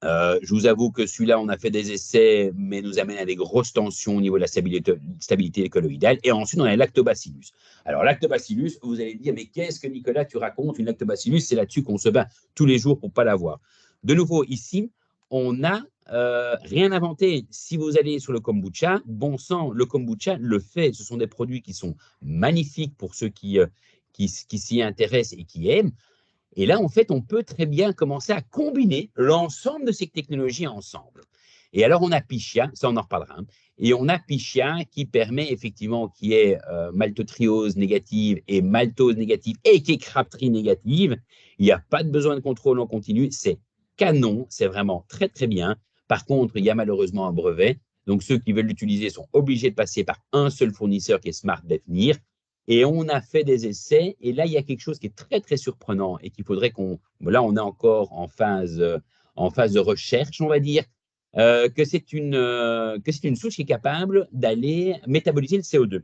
je vous avoue que celui-là, on a fait des essais, mais nous amène à des grosses tensions au niveau de la stabilité colloïdale. Et ensuite, on a lactobacillus. Alors, lactobacillus, vous allez dire, mais qu'est-ce que Nicolas, tu racontes? Une lactobacillus, c'est là-dessus qu'on se bat tous les jours pour ne pas l'avoir. De nouveau, ici, on n'a rien inventé. Si vous allez sur le kombucha, bon sang, le kombucha le fait. Ce sont des produits qui sont magnifiques pour ceux qui s'y intéressent et qui aiment. Et là, en fait, on peut très bien commencer à combiner l'ensemble de ces technologies ensemble. Et alors, on a Pichia, ça on en reparlera, hein, et on a Pichia qui permet effectivement, qui est maltotriose négative et maltose négative et qui est crabtree négative. Il n'y a pas de besoin de contrôle en continu, c'est canon, c'est vraiment très très bien. Par contre, il y a malheureusement un brevet, donc ceux qui veulent l'utiliser sont obligés de passer par un seul fournisseur qui est Smart Definir. Et on a fait des essais, et là, il y a quelque chose qui est très, très surprenant et qu'il faudrait qu'on… Là, on est encore en phase de recherche, on va dire, que c'est une souche qui est capable d'aller métaboliser le CO2.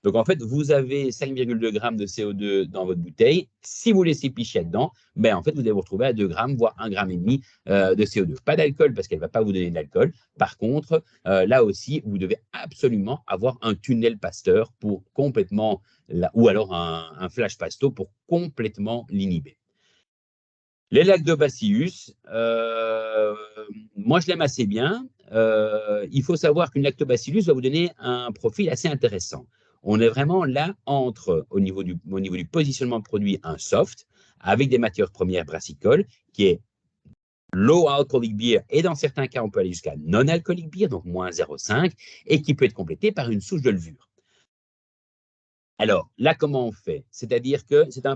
Donc, en fait, vous avez 5,2 grammes de CO2 dans votre bouteille. Si vous laissez picher dedans, ben, en fait, vous allez vous retrouver à 2 grammes, voire 1,5 gramme de CO2. Pas d'alcool parce qu'elle ne va pas vous donner de l'alcool. Par contre, là aussi, vous devez absolument avoir un tunnel Pasteur pour complètement, ou alors un flash pasto pour complètement l'inhiber. Les lactobacillus, moi je l'aime assez bien. Il faut savoir qu'une lactobacillus va vous donner un profil assez intéressant. On est vraiment là entre, au niveau du positionnement de produit, un soft avec des matières premières brassicoles qui est low alcoholic beer et dans certains cas on peut aller jusqu'à non alcoholic beer, donc moins 0,5 et qui peut être complété par une souche de levure. Alors, là, comment on fait? C'est-à-dire que c'est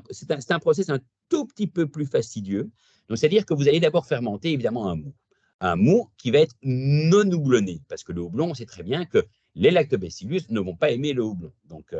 un process un tout petit peu plus fastidieux. Donc, c'est-à-dire que vous allez d'abord fermenter, évidemment, un mou. Un mou qui va être non houblonné, parce que le houblon, on sait très bien que les lactobacillus ne vont pas aimer le houblon. Donc,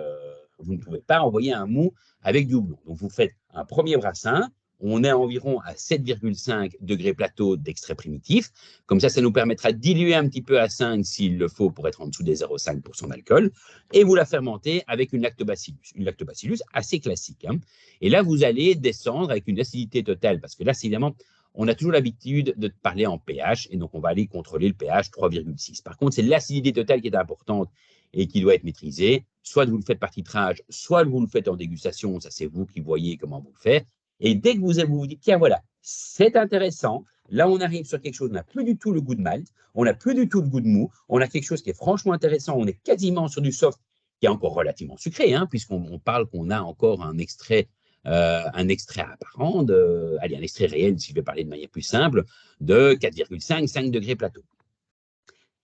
vous ne pouvez pas envoyer un mou avec du houblon. Donc, vous faites un premier brassin. On est environ à 7,5 degrés plateau d'extrait primitif. Comme ça nous permettra de diluer un petit peu à 5 s'il le faut pour être en dessous des 0,5% d'alcool. Et vous la fermentez avec une lactobacillus assez classique. Hein. Et là, vous allez descendre avec une acidité totale, parce que là, évidemment, on a toujours l'habitude de parler en pH, et donc on va aller contrôler le pH 3,6. Par contre, c'est l'acidité totale qui est importante et qui doit être maîtrisée. Soit vous le faites par titrage, soit vous le faites en dégustation, ça c'est vous qui voyez comment vous le faites. Et dès que vous vous dites, tiens, voilà, c'est intéressant, là on arrive sur quelque chose, on n'a plus du tout le goût de malt, on n'a plus du tout le goût de mou, on a quelque chose qui est franchement intéressant, on est quasiment sur du soft qui est encore relativement sucré, hein, puisqu'on parle qu'on a encore un extrait apparent, un extrait réel, si je vais parler de manière plus simple, de 4,5 degrés plateau.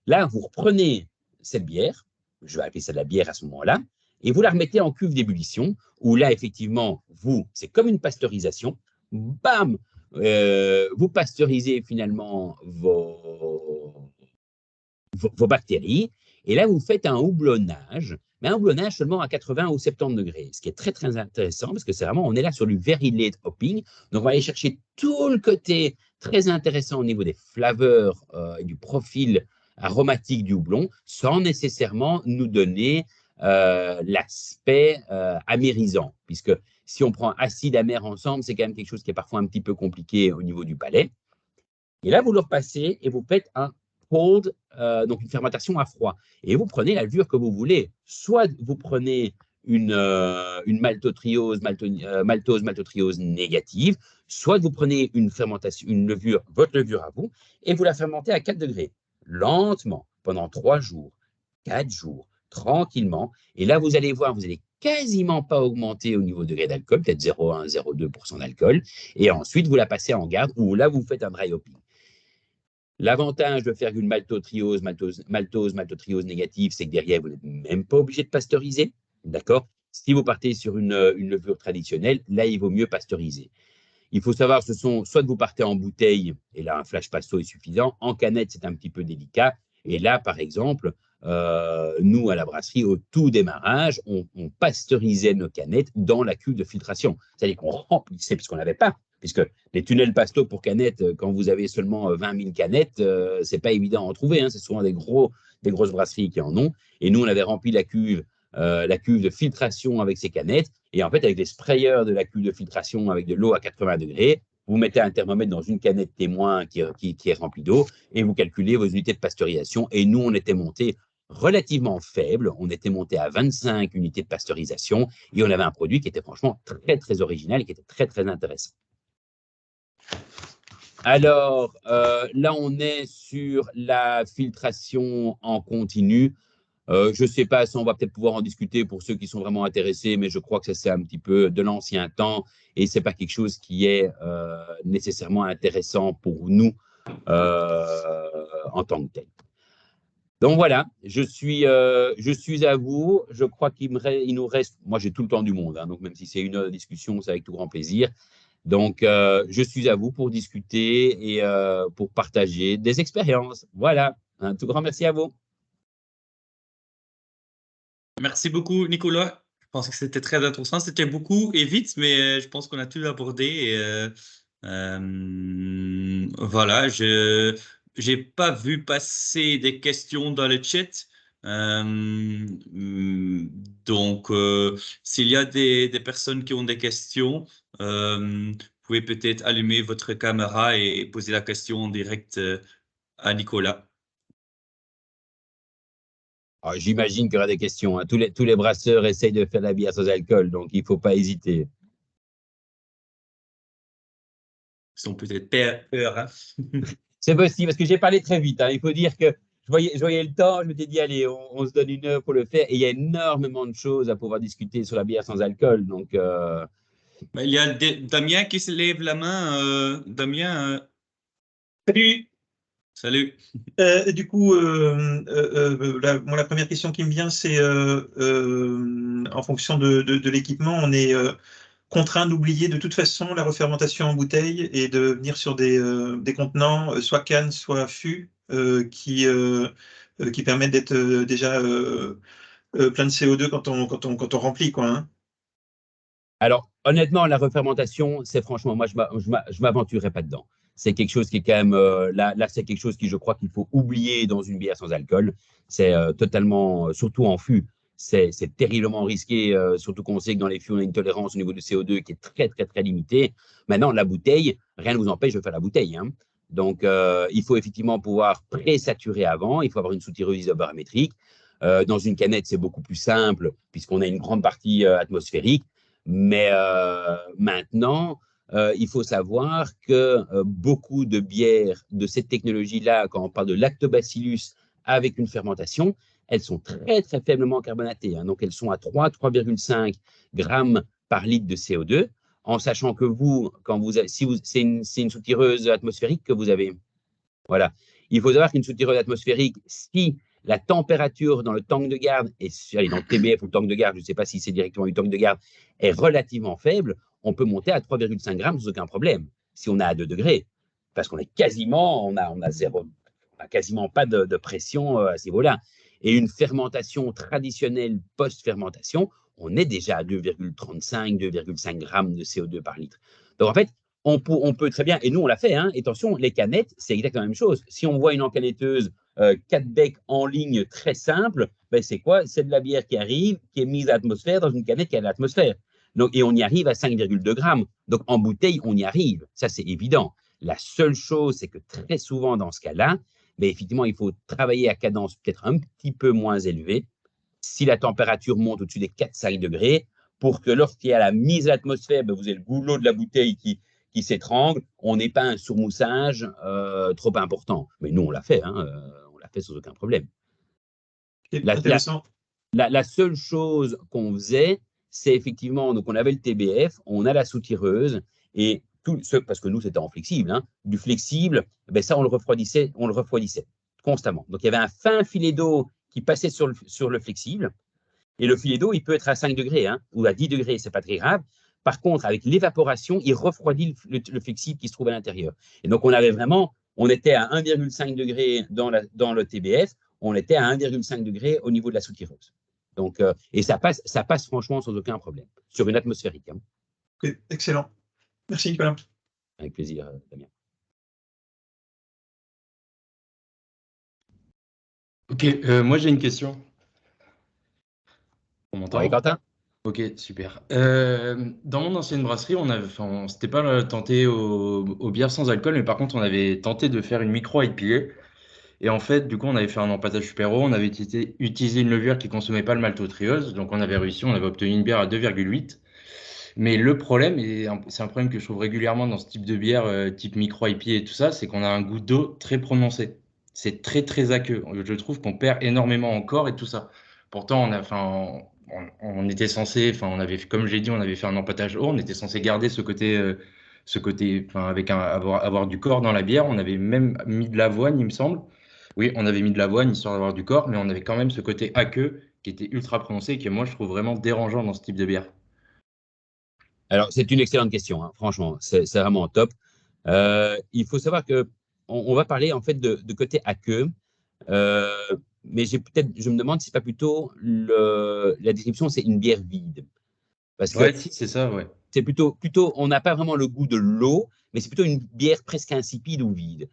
Là, vous reprenez cette bière, je vais appeler ça de la bière à ce moment-là, et vous la remettez en cuve d'ébullition, où là, effectivement, c'est comme une pasteurisation, bam, vous pasteurisez finalement vos bactéries, et là, vous faites un houblonnage, mais un houblonnage seulement à 80 ou 70 degrés, ce qui est très, très intéressant, parce que c'est vraiment, on est là sur du very late hopping, donc on va aller chercher tout le côté très intéressant au niveau des flaveurs et du profil aromatique du houblon, sans nécessairement nous donner l'aspect amérisant, puisque si on prend acide amer ensemble, c'est quand même quelque chose qui est parfois un petit peu compliqué au niveau du palais. Et là, vous le repassez et vous faites un cold, donc une fermentation à froid. Et vous prenez la levure que vous voulez. Soit vous prenez une maltose, maltotriose négative, soit vous prenez une fermentation, votre levure à vous, et vous la fermentez à 4 degrés, lentement, pendant 3 jours, 4 jours, tranquillement. Et là, vous allez voir, vous n'allez quasiment pas augmenter au niveau de degré d'alcool, peut-être 0,1, 0,2% d'alcool. Et ensuite, vous la passez en garde, ou là, vous faites un dry hopping. L'avantage de faire une maltotriose négative, c'est que derrière, vous n'êtes même pas obligé de pasteuriser. D'accord? Si vous partez sur une levure traditionnelle, là, il vaut mieux pasteuriser. Il faut savoir, soit vous partez en bouteille, et là, un flash pasto est suffisant. En canette, c'est un petit peu délicat. Et là, par exemple, nous, à la brasserie, au tout démarrage, on pasteurisait nos canettes dans la cuve de filtration. C'est-à-dire qu'on remplissait, parce qu'on n'avait pas, puisque les tunnels pasto pour canettes, quand vous avez seulement 20 000 canettes, c'est pas évident à en trouver. Hein, c'est souvent des grosses brasseries qui en ont. Et nous, on avait rempli la cuve de filtration avec ces canettes. Et en fait, avec les sprayeurs de la cuve de filtration avec de l'eau à 80 degrés, vous mettez un thermomètre dans une canette témoin qui est remplie d'eau et vous calculez vos unités de pasteurisation. Et nous, on était monté relativement faible. On était monté à 25 unités de pasteurisation et on avait un produit qui était franchement très, très original et qui était très, très intéressant. Alors, là, on est sur la filtration en continu. Je ne sais pas si on va peut-être pouvoir en discuter pour ceux qui sont vraiment intéressés, mais je crois que ça, c'est un petit peu de l'ancien temps et ce n'est pas quelque chose qui est nécessairement intéressant pour nous en tant que tel. Donc voilà, je suis à vous. Je crois qu'il nous reste, moi j'ai tout le temps du monde, hein, donc même si c'est une heure de discussion, c'est avec tout grand plaisir. Donc je suis à vous pour discuter et pour partager des expériences. Voilà, un tout grand merci à vous. Merci beaucoup, Nicolas. Je pense que c'était très intéressant. C'était beaucoup et vite, mais je pense qu'on a tout abordé. Et, voilà, je n'ai pas vu passer des questions dans le chat. Donc, s'il y a des personnes qui ont des questions, vous pouvez peut-être allumer votre caméra et poser la question en direct à Nicolas. J'imagine qu'il y aura des questions. Hein. Tous les brasseurs essayent de faire la bière sans alcool, donc il ne faut pas hésiter. Ils ont peut-être peur. Hein. C'est possible, parce que j'ai parlé très vite. Hein. Il faut dire que je voyais le temps, je m'étais dit, allez, on se donne 1 heure pour le faire. Et il y a énormément de choses à pouvoir discuter sur la bière sans alcool. Donc, Mais il y a Damien qui se lève la main. Damien, Salut. salut. Du coup, la première question qui me vient, c'est en fonction de l'équipement, on est contraint d'oublier de toute façon la refermentation en bouteille et de venir sur des contenants, soit canne, soit fût, qui permettent d'être déjà plein de CO2 quand on remplit, quoi. Hein. alors, honnêtement, la refermentation, c'est franchement, moi, je m'aventurerai pas dedans. C'est quelque chose qui est quand même, là, c'est quelque chose qui, je crois qu'il faut oublier dans une bière sans alcool. C'est totalement, surtout en fût, c'est terriblement risqué, surtout qu'on sait que dans les fûts, on a une tolérance au niveau du CO2 qui est très, très, très limitée. Maintenant, la bouteille, rien ne vous empêche de faire la bouteille. Hein. Donc, il faut effectivement pouvoir pré-saturer avant. Il faut avoir une soutireuse isobarométrique. Dans une canette, c'est beaucoup plus simple puisqu'on a une grande partie atmosphérique. Mais maintenant, il faut savoir que beaucoup de bières de cette technologie-là, quand on parle de lactobacillus avec une fermentation, elles sont très, très faiblement carbonatées. Hein. Donc, elles sont à 3,5 grammes par litre de CO2, en sachant que vous, c'est une soutireuse atmosphérique que vous avez. Voilà. Il faut savoir qu'une soutireuse atmosphérique, si la température dans le tank de garde, dans le TBF ou le tank de garde, je ne sais pas si c'est directement du tank de garde, est relativement faible, on peut monter à 3,5 grammes sans aucun problème, si on est à 2 degrés. Parce qu'on est quasiment, on a quasiment pas de pression à ce niveau-là. Et une fermentation traditionnelle post-fermentation, on est déjà à 2,35, 2,5 grammes de CO2 par litre. Donc en fait, on peut très bien, et nous on l'a fait, hein, et attention, les canettes, c'est exactement la même chose. Si on voit une encanetteuse 4 becs en ligne très simple, ben c'est quoi? C'est de la bière qui arrive, qui est mise à l'atmosphère dans une canette qui a de l'atmosphère. Et on y arrive à 5,2 grammes. Donc en bouteille, on y arrive. Ça, c'est évident. La seule chose, c'est que très souvent dans ce cas-là, ben, effectivement, il faut travailler à cadence peut-être un petit peu moins élevée. Si la température monte au-dessus des 4-5 degrés, pour que lorsqu'il y a la mise à l'atmosphère, ben, vous avez le goulot de la bouteille qui s'étrangle, on n'ait pas un surmoussage trop important. Mais nous, on l'a fait, hein, on l'a fait sans aucun problème. Intéressant. La seule chose qu'on faisait, c'est effectivement, donc on avait le TBF, on a la soutireuse, et parce que nous, c'était en flexible, hein, du flexible, ben ça, on le refroidissait constamment. Donc, il y avait un fin filet d'eau qui passait sur le flexible, et le filet d'eau, il peut être à 5 degrés, hein, ou à 10 degrés, c'est pas très grave. Par contre, avec l'évaporation, il refroidit le flexible qui se trouve à l'intérieur. Et donc, on était à 1,5 degré dans le TBF, on était à 1,5 degré au niveau de la soutireuse. Donc, et ça passe franchement sans aucun problème, sur une atmosphérique. Hein. Okay, excellent. Merci, Nicolas. Avec plaisir, Damien. Ok, moi j'ai une question. On m'entend? Oui, Quentin? Ok, super. Dans mon ancienne brasserie, on s'était pas tenté aux bières sans alcool, mais par contre, on avait tenté de faire une micro IPA. Et en fait, du coup, on avait fait un empâtage super haut. On avait utilisé une levure qui consommait pas le maltodextrose. Donc, on avait réussi, on avait obtenu une bière à 2,8. Mais le problème, et c'est un problème que je trouve régulièrement dans ce type de bière, type micro IPA et tout ça, c'est qu'on a un goût d'eau très prononcé. C'est très, très aqueux. Je trouve qu'on perd énormément en corps et tout ça. Pourtant, on était censé, enfin, comme j'ai dit, on avait fait un empâtage haut, on était censé garder ce côté, enfin, avec avoir du corps dans la bière. On avait même mis de l'avoine, il me semble. Oui, on avait mis de l'avoine histoire d'avoir du corps, mais on avait quand même ce côté aqueux qui était ultra prononcé et que moi, je trouve vraiment dérangeant dans ce type de bière. Alors, c'est une excellente question, hein, franchement, c'est vraiment top. Il faut savoir qu'on va parler en fait de côté aqueux, mais je me demande si c'est pas plutôt la description, c'est une bière vide. Parce que Ouais, c'est ça, ouais. c'est plutôt, on n'a pas vraiment le goût de l'eau, mais c'est plutôt une bière presque insipide ou vide.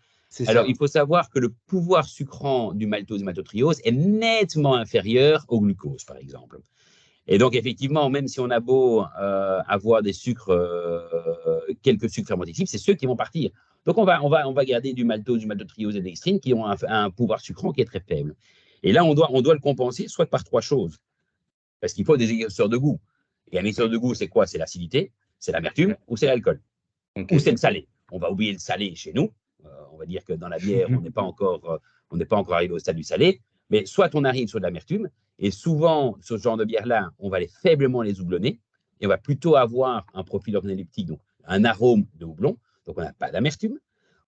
Alors, Ça. il faut savoir que le pouvoir sucrant du maltose et maltotriose est nettement inférieur au glucose, par exemple. Et donc, effectivement, même si on a beau avoir des sucres, quelques sucres fermentatifs, c'est ceux qui vont partir. Donc, on va garder du maltose, du maltotriose et de l'extrine qui ont un pouvoir sucrant qui est très faible. Et là, on doit le compenser soit par 3 choses. Parce qu'il faut des égresseurs de goût. Et un égresseur de goût, c'est quoi? C'est l'acidité, c'est l'amertume ou c'est l'alcool. Ok. Ou c'est le salé. on va oublier le salé chez nous. On va dire que dans la bière, on n'est pas encore arrivé au stade du salé. Mais soit on arrive sur de l'amertume, et souvent, sur ce genre de bière-là, on va faiblement les houblonner, et on va plutôt avoir un profil organoleptique, donc un arôme de houblon, donc on n'a pas d'amertume,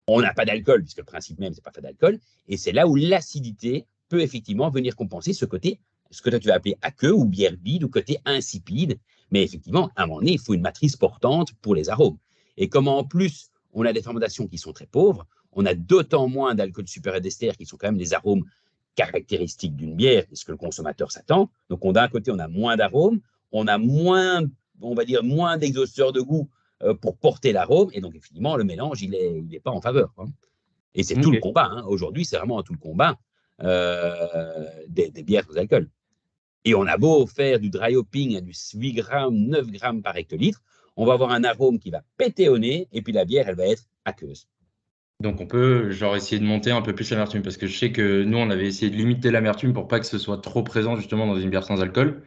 on n'a pas d'alcool, puisque le principe même, c'est pas fait d'alcool, et c'est là où l'acidité peut effectivement venir compenser ce côté, ce que toi tu vas appeler aqueux ou bière bide ou côté insipide, mais effectivement, à un moment donné, il faut une matrice portante pour les arômes. Et comme en plus, on a des fermentations qui sont très pauvres, on a d'autant moins d'alcool supérieur d'ester qui sont quand même des arômes caractéristiques d'une bière, et ce que le consommateur s'attend. Donc, d'un côté, on a moins d'arômes, on a moins, on va dire, moins d'exhausteurs de goût pour porter l'arôme, et donc, effectivement, le mélange, il est pas en faveur, quoi. Et c'est tout le combat, hein. Aujourd'hui, c'est vraiment tout le combat des bières sans alcool. Et on a beau faire du dry hopping à du 8 grammes, 9 grammes par hectolitre, on va avoir un arôme qui va péter au nez, et puis la bière, elle va être aqueuse. Donc on peut genre essayer de monter un peu plus l'amertume, parce que je sais que nous, on avait essayé de limiter l'amertume pour pas que ce soit trop présent justement dans une bière sans alcool.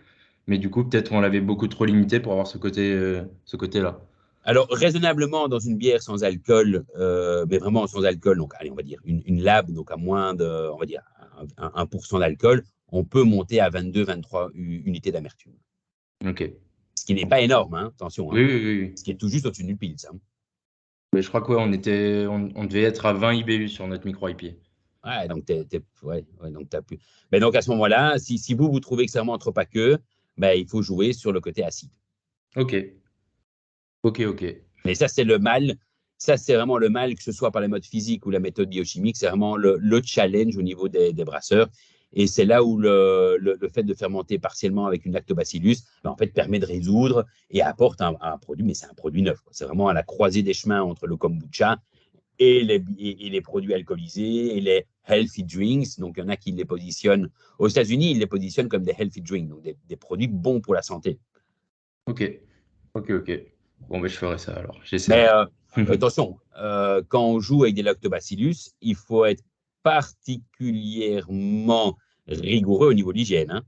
Mais du coup, peut-être on l'avait beaucoup trop limité pour avoir ce côté-là. Alors, raisonnablement, dans une bière sans alcool, mais vraiment sans alcool, donc allez, on va dire une lab, donc à moins de, on va dire, 1% d'alcool, on peut monter à 22-23 unités d'amertume. Ok. Ce qui n'est pas énorme, hein, attention. Hein. Oui. Ce qui est tout juste au-dessus d'une pile, ça. Mais je crois qu'on devait être à 20 IBU sur notre micro IPA. Ouais, donc donc t'as plus. Mais donc à ce moment-là, si vous trouvez que c'est vraiment trop aqueux, ben, il faut jouer sur le côté acide. Ok. Mais ça, c'est le mal. Ça, c'est vraiment le mal, que ce soit par la méthode physique ou la méthode biochimique. C'est vraiment le challenge au niveau des brasseurs. Et c'est là où le fait de fermenter partiellement avec une lactobacillus, ben, en fait, permet de résoudre et apporte un produit, mais c'est un produit neuf. C'est vraiment à la croisée des chemins entre le kombucha et les produits alcoolisés et les healthy drinks. Donc, il y en a qui les positionnent. Aux États-Unis, ils les positionnent comme des healthy drinks, donc des produits bons pour la santé. Ok. Bon, ben, je ferai ça alors. Mais attention, quand on joue avec des lactobacillus, il faut être particulièrement rigoureux au niveau de l'hygiène. Hein.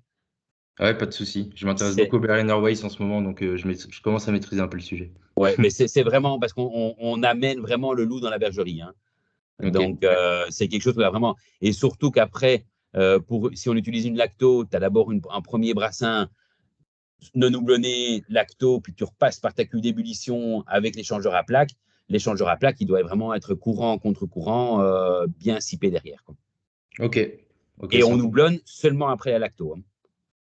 Ouais, pas de souci. Je m'intéresse beaucoup au Berliner Weiss en ce moment, donc je commence à maîtriser un peu le sujet. Ouais, mais c'est vraiment parce qu'on amène vraiment le loup dans la bergerie. Hein. Okay. Donc, c'est quelque chose qu'on a vraiment. Et surtout qu'après, si on utilise une lacto, tu as d'abord un premier brassin non houblonné, lacto, puis tu repasses par ta cuve d'ébullition avec l'échangeur à plaques. L'échangeur à plaques, il doit vraiment être courant contre courant, bien sipé derrière. Quoi. Ok. Et on houblonne seulement après la lacto. Hein.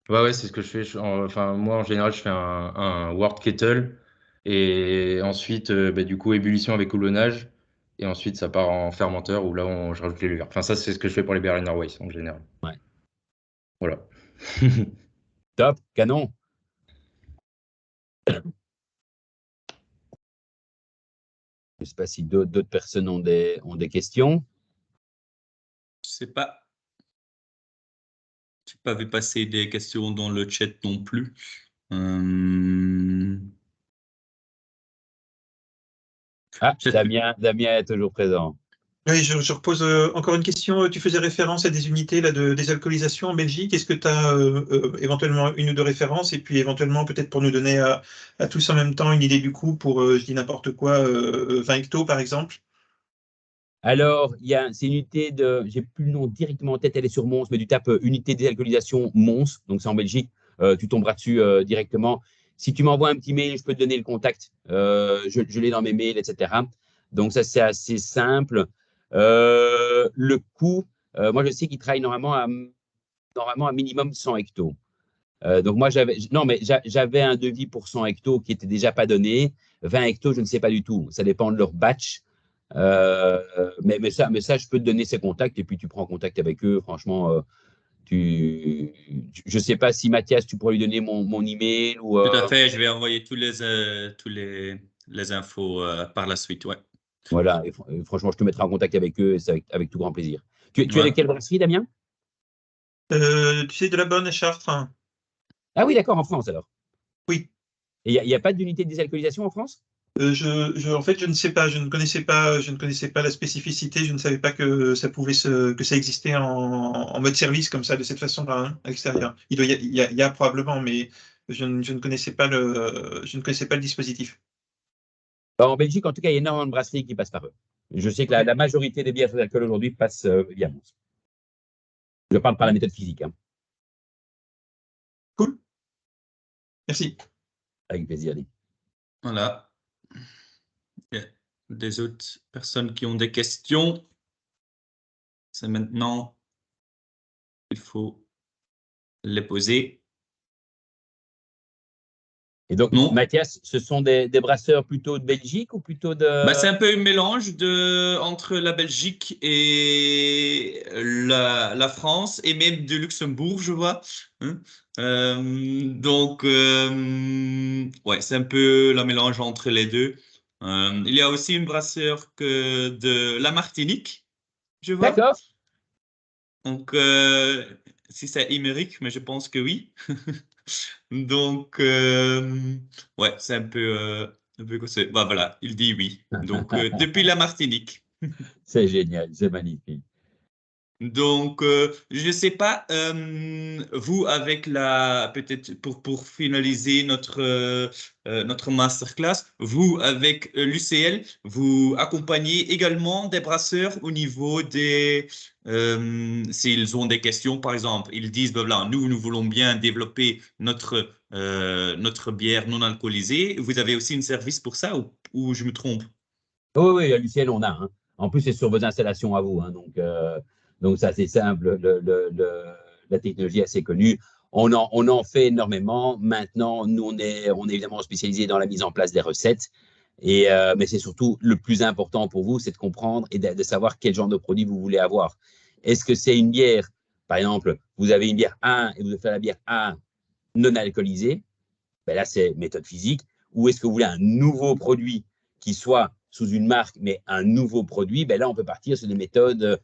Ouais, c'est ce que je fais. Moi, en général, je fais un wort kettle et ensuite, du coup, ébullition avec houblonnage. Et ensuite, ça part en fermenteur où là, je rajoute les levures. Enfin, ça, c'est ce que je fais pour les Berliner Weiss en général. Ouais. Voilà. Top, canon. Je ne sais pas si d'autres personnes ont des questions. Je sais pas. Je n'ai pas vu passer des questions dans le chat non plus. Ah, Damien est toujours présent. Oui, je repose encore une question. Tu faisais référence à des unités là, de désalcoolisation en Belgique. Est-ce que tu as éventuellement une ou deux références et puis éventuellement peut-être pour nous donner à tous en même temps une idée du coût pour, je dis n'importe quoi, 20 hectos par exemple? Alors, c'est une unité j'ai plus le nom directement en tête, elle est sur Mons, mais tu tapes unité de désalcoolisation Mons, donc c'est en Belgique, tu tomberas dessus directement. Si tu m'envoies un petit mail, je peux te donner le contact, je l'ai dans mes mails, etc. Donc ça, c'est assez simple. Le coût, moi je sais qu'ils travaillent normalement à minimum 100 hectos. Donc moi, j'avais un devis pour 100 hectos qui n'était déjà pas donné. 20 hectos, je ne sais pas du tout. Ça dépend de leur batch. Mais ça, je peux te donner ces contacts et puis tu prends contact avec eux. Franchement, je ne sais pas si Mathias, tu pourrais lui donner mon email ou. Tout à fait, je vais envoyer tous les infos par la suite. Ouais. Voilà, et franchement, je te mettrai en contact avec eux et c'est avec tout grand plaisir. Tu es de quelle brasserie, Damien? Tu sais, de la bonne à Chartres. Hein. Ah oui, d'accord, en France alors. Oui. Et il n'y a pas d'unité de désalcoolisation en France? En fait, je ne sais pas, je ne connaissais pas la spécificité, je ne savais pas que ça existait en mode service comme ça, de cette façon-là, hein, à l'extérieur. Il y a probablement, mais je ne connaissais pas le dispositif. En Belgique, en tout cas, il y a énormément de brasseries qui passent par eux. Je sais que la majorité des bières sans alcool aujourd'hui passent via Mons. Je parle par la méthode physique. Hein. Cool. Merci. Avec plaisir. Voilà. Il y a des autres personnes qui ont des questions. C'est maintenant qu'il faut les poser. Et donc, Non. Mathias, ce sont des brasseurs plutôt de Belgique ou plutôt de… C'est un peu un mélange entre la Belgique et la France et même de Luxembourg, je vois. Hein. Ouais, c'est un peu le mélange entre les deux. Il y a aussi une brasseur de la Martinique, je vois. D'accord. Donc, si c'est Imérique, mais je pense que oui. Donc, ouais, c'est un peu que c'est. Bah, voilà, il dit oui. Donc, depuis la Martinique. C'est génial, c'est magnifique. Donc, je ne sais pas, vous, avec peut-être pour finaliser notre masterclass, vous, avec l'UCL, vous accompagnez également des brasseurs au niveau s'ils ont des questions, par exemple, ils disent, ben voilà, nous voulons bien développer notre bière non alcoolisée. Vous avez aussi un service pour ça ou je me trompe? Oui, oui, à l'UCL, on a. Hein. En plus, c'est sur vos installations à vous. Hein. Donc ça, c'est simple. La technologie est assez connue. On en fait énormément. Maintenant, nous, on est évidemment spécialisé dans la mise en place des recettes. Mais c'est surtout le plus important pour vous, c'est de comprendre et de savoir quel genre de produit vous voulez avoir. Est-ce que c'est une bière, par exemple, vous avez une bière A et vous devez faire la bière A non alcoolisée, ben là, c'est méthode physique. Ou est-ce que vous voulez un nouveau produit qui soit sous une marque, mais un nouveau produit, ben là, on peut partir sur des méthodes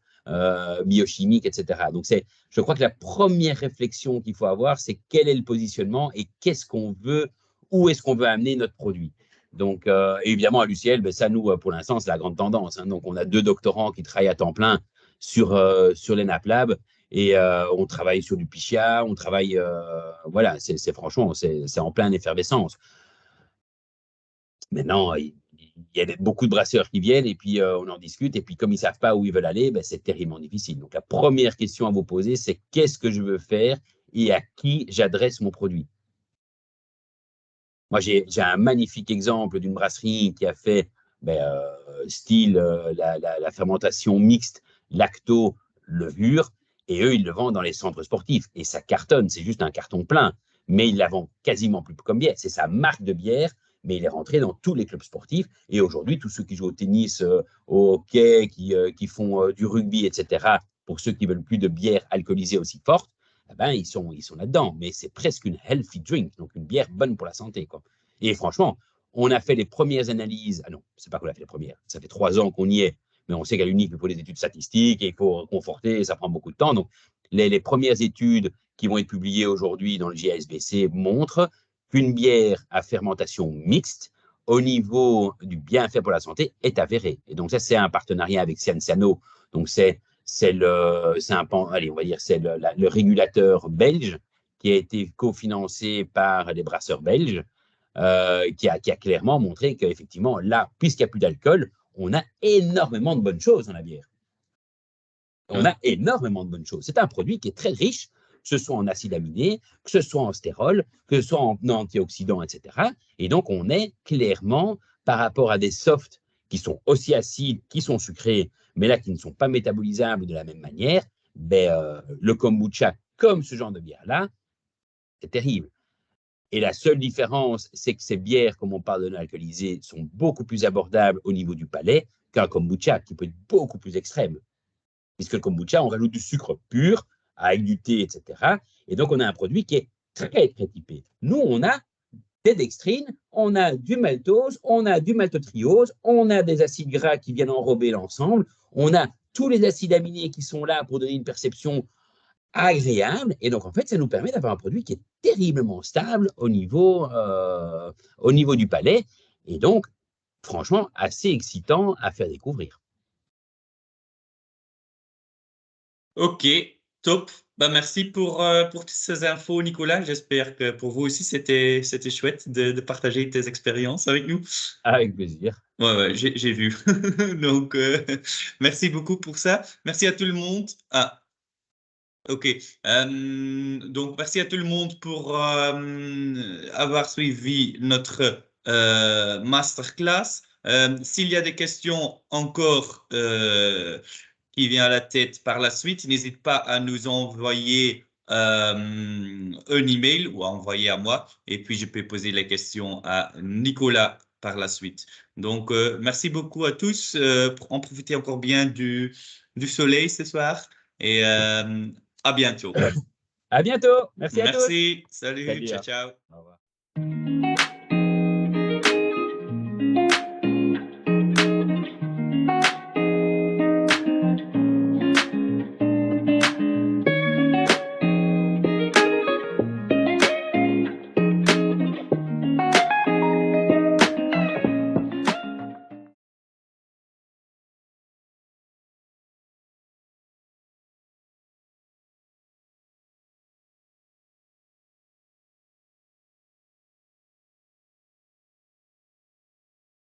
biochimiques, etc. Donc, je crois que la première réflexion qu'il faut avoir, c'est quel est le positionnement et qu'est-ce qu'on veut, où est-ce qu'on veut amener notre produit. Donc, évidemment, à l'UCL, ben ça, nous, pour l'instant, c'est la grande tendance. Hein. Donc, on a 2 doctorants qui travaillent à temps plein sur les NAPLab et on travaille sur du Pichia, on travaille, voilà, c'est franchement, c'est en pleine effervescence. Maintenant, il y a beaucoup de brasseurs qui viennent et puis on en discute. Et puis, comme ils ne savent pas où ils veulent aller, ben, c'est terriblement difficile. Donc, la première question à vous poser, c'est qu'est-ce que je veux faire et à qui j'adresse mon produit. Moi, j'ai un magnifique exemple d'une brasserie qui a fait style la fermentation mixte lacto-levure. Et eux, ils le vendent dans les centres sportifs. Et ça cartonne, c'est juste un carton plein. Mais ils la vendent quasiment plus comme bière. C'est sa marque de bière, mais il est rentré dans tous les clubs sportifs. Et aujourd'hui, tous ceux qui jouent au tennis, au hockey, qui font du rugby, etc., pour ceux qui veulent plus de bière alcoolisée aussi forte, eh ben, ils sont là-dedans. Mais c'est presque une healthy drink, donc une bière bonne pour la santé, quoi. Et franchement, on a fait les premières analyses. Ah non, c'est pas qu'on a fait les premières. Ça fait 3 ans qu'on y est. Mais on sait qu'à l'UNIF, il faut des études statistiques et il faut conforter, ça prend beaucoup de temps. Donc, les premières études qui vont être publiées aujourd'hui dans le JASBC montrent qu'une bière à fermentation mixte, au niveau du bienfait pour la santé, est avérée. Et donc, ça, c'est un partenariat avec Scienziano. Donc, c'est le régulateur belge qui a été cofinancé par les brasseurs belges, qui a clairement montré qu'effectivement, là, puisqu'il n'y a plus d'alcool, on a énormément de bonnes choses dans la bière. On a énormément de bonnes choses. C'est un produit qui est très riche, que ce soit en acides aminés, que ce soit en stérol, que ce soit en antioxydants, etc. Et donc, on est clairement, par rapport à des softs qui sont aussi acides, qui sont sucrés, mais là, qui ne sont pas métabolisables de la même manière, le kombucha, comme ce genre de bière-là, c'est terrible. Et la seule différence, c'est que ces bières, comme on parle de non alcoolisées, sont beaucoup plus abordables au niveau du palais qu'un kombucha, qui peut être beaucoup plus extrême. Puisque le kombucha, on rajoute du sucre pur, avec du thé, etc. Et donc, on a un produit qui est très, très typé. Nous, on a des dextrines, on a du maltose, on a du maltotriose, on a des acides gras qui viennent enrober l'ensemble, on a tous les acides aminés qui sont là pour donner une perception agréable. Et donc, en fait, ça nous permet d'avoir un produit qui est terriblement stable au niveau du palais. Et donc, franchement, assez excitant à faire découvrir. Ok, top. Merci pour toutes ces infos, Nicolas. J'espère que pour vous aussi, c'était chouette de partager tes expériences avec nous. Avec plaisir. Ouais, j'ai vu. Donc, merci beaucoup pour ça. Merci à tout le monde. Ah, ok. Donc, merci à tout le monde pour avoir suivi notre masterclass. S'il y a des questions encore qui viennent à la tête par la suite, n'hésite pas à nous envoyer un email ou à envoyer à moi. Et puis, je peux poser les questions à Nicolas par la suite. Donc, merci beaucoup à tous. Pour en profiter encore bien du soleil ce soir. Et à bientôt. À bientôt. Merci à tous. Merci. Salut. Salut, Ciao, hein. ciao. Au revoir.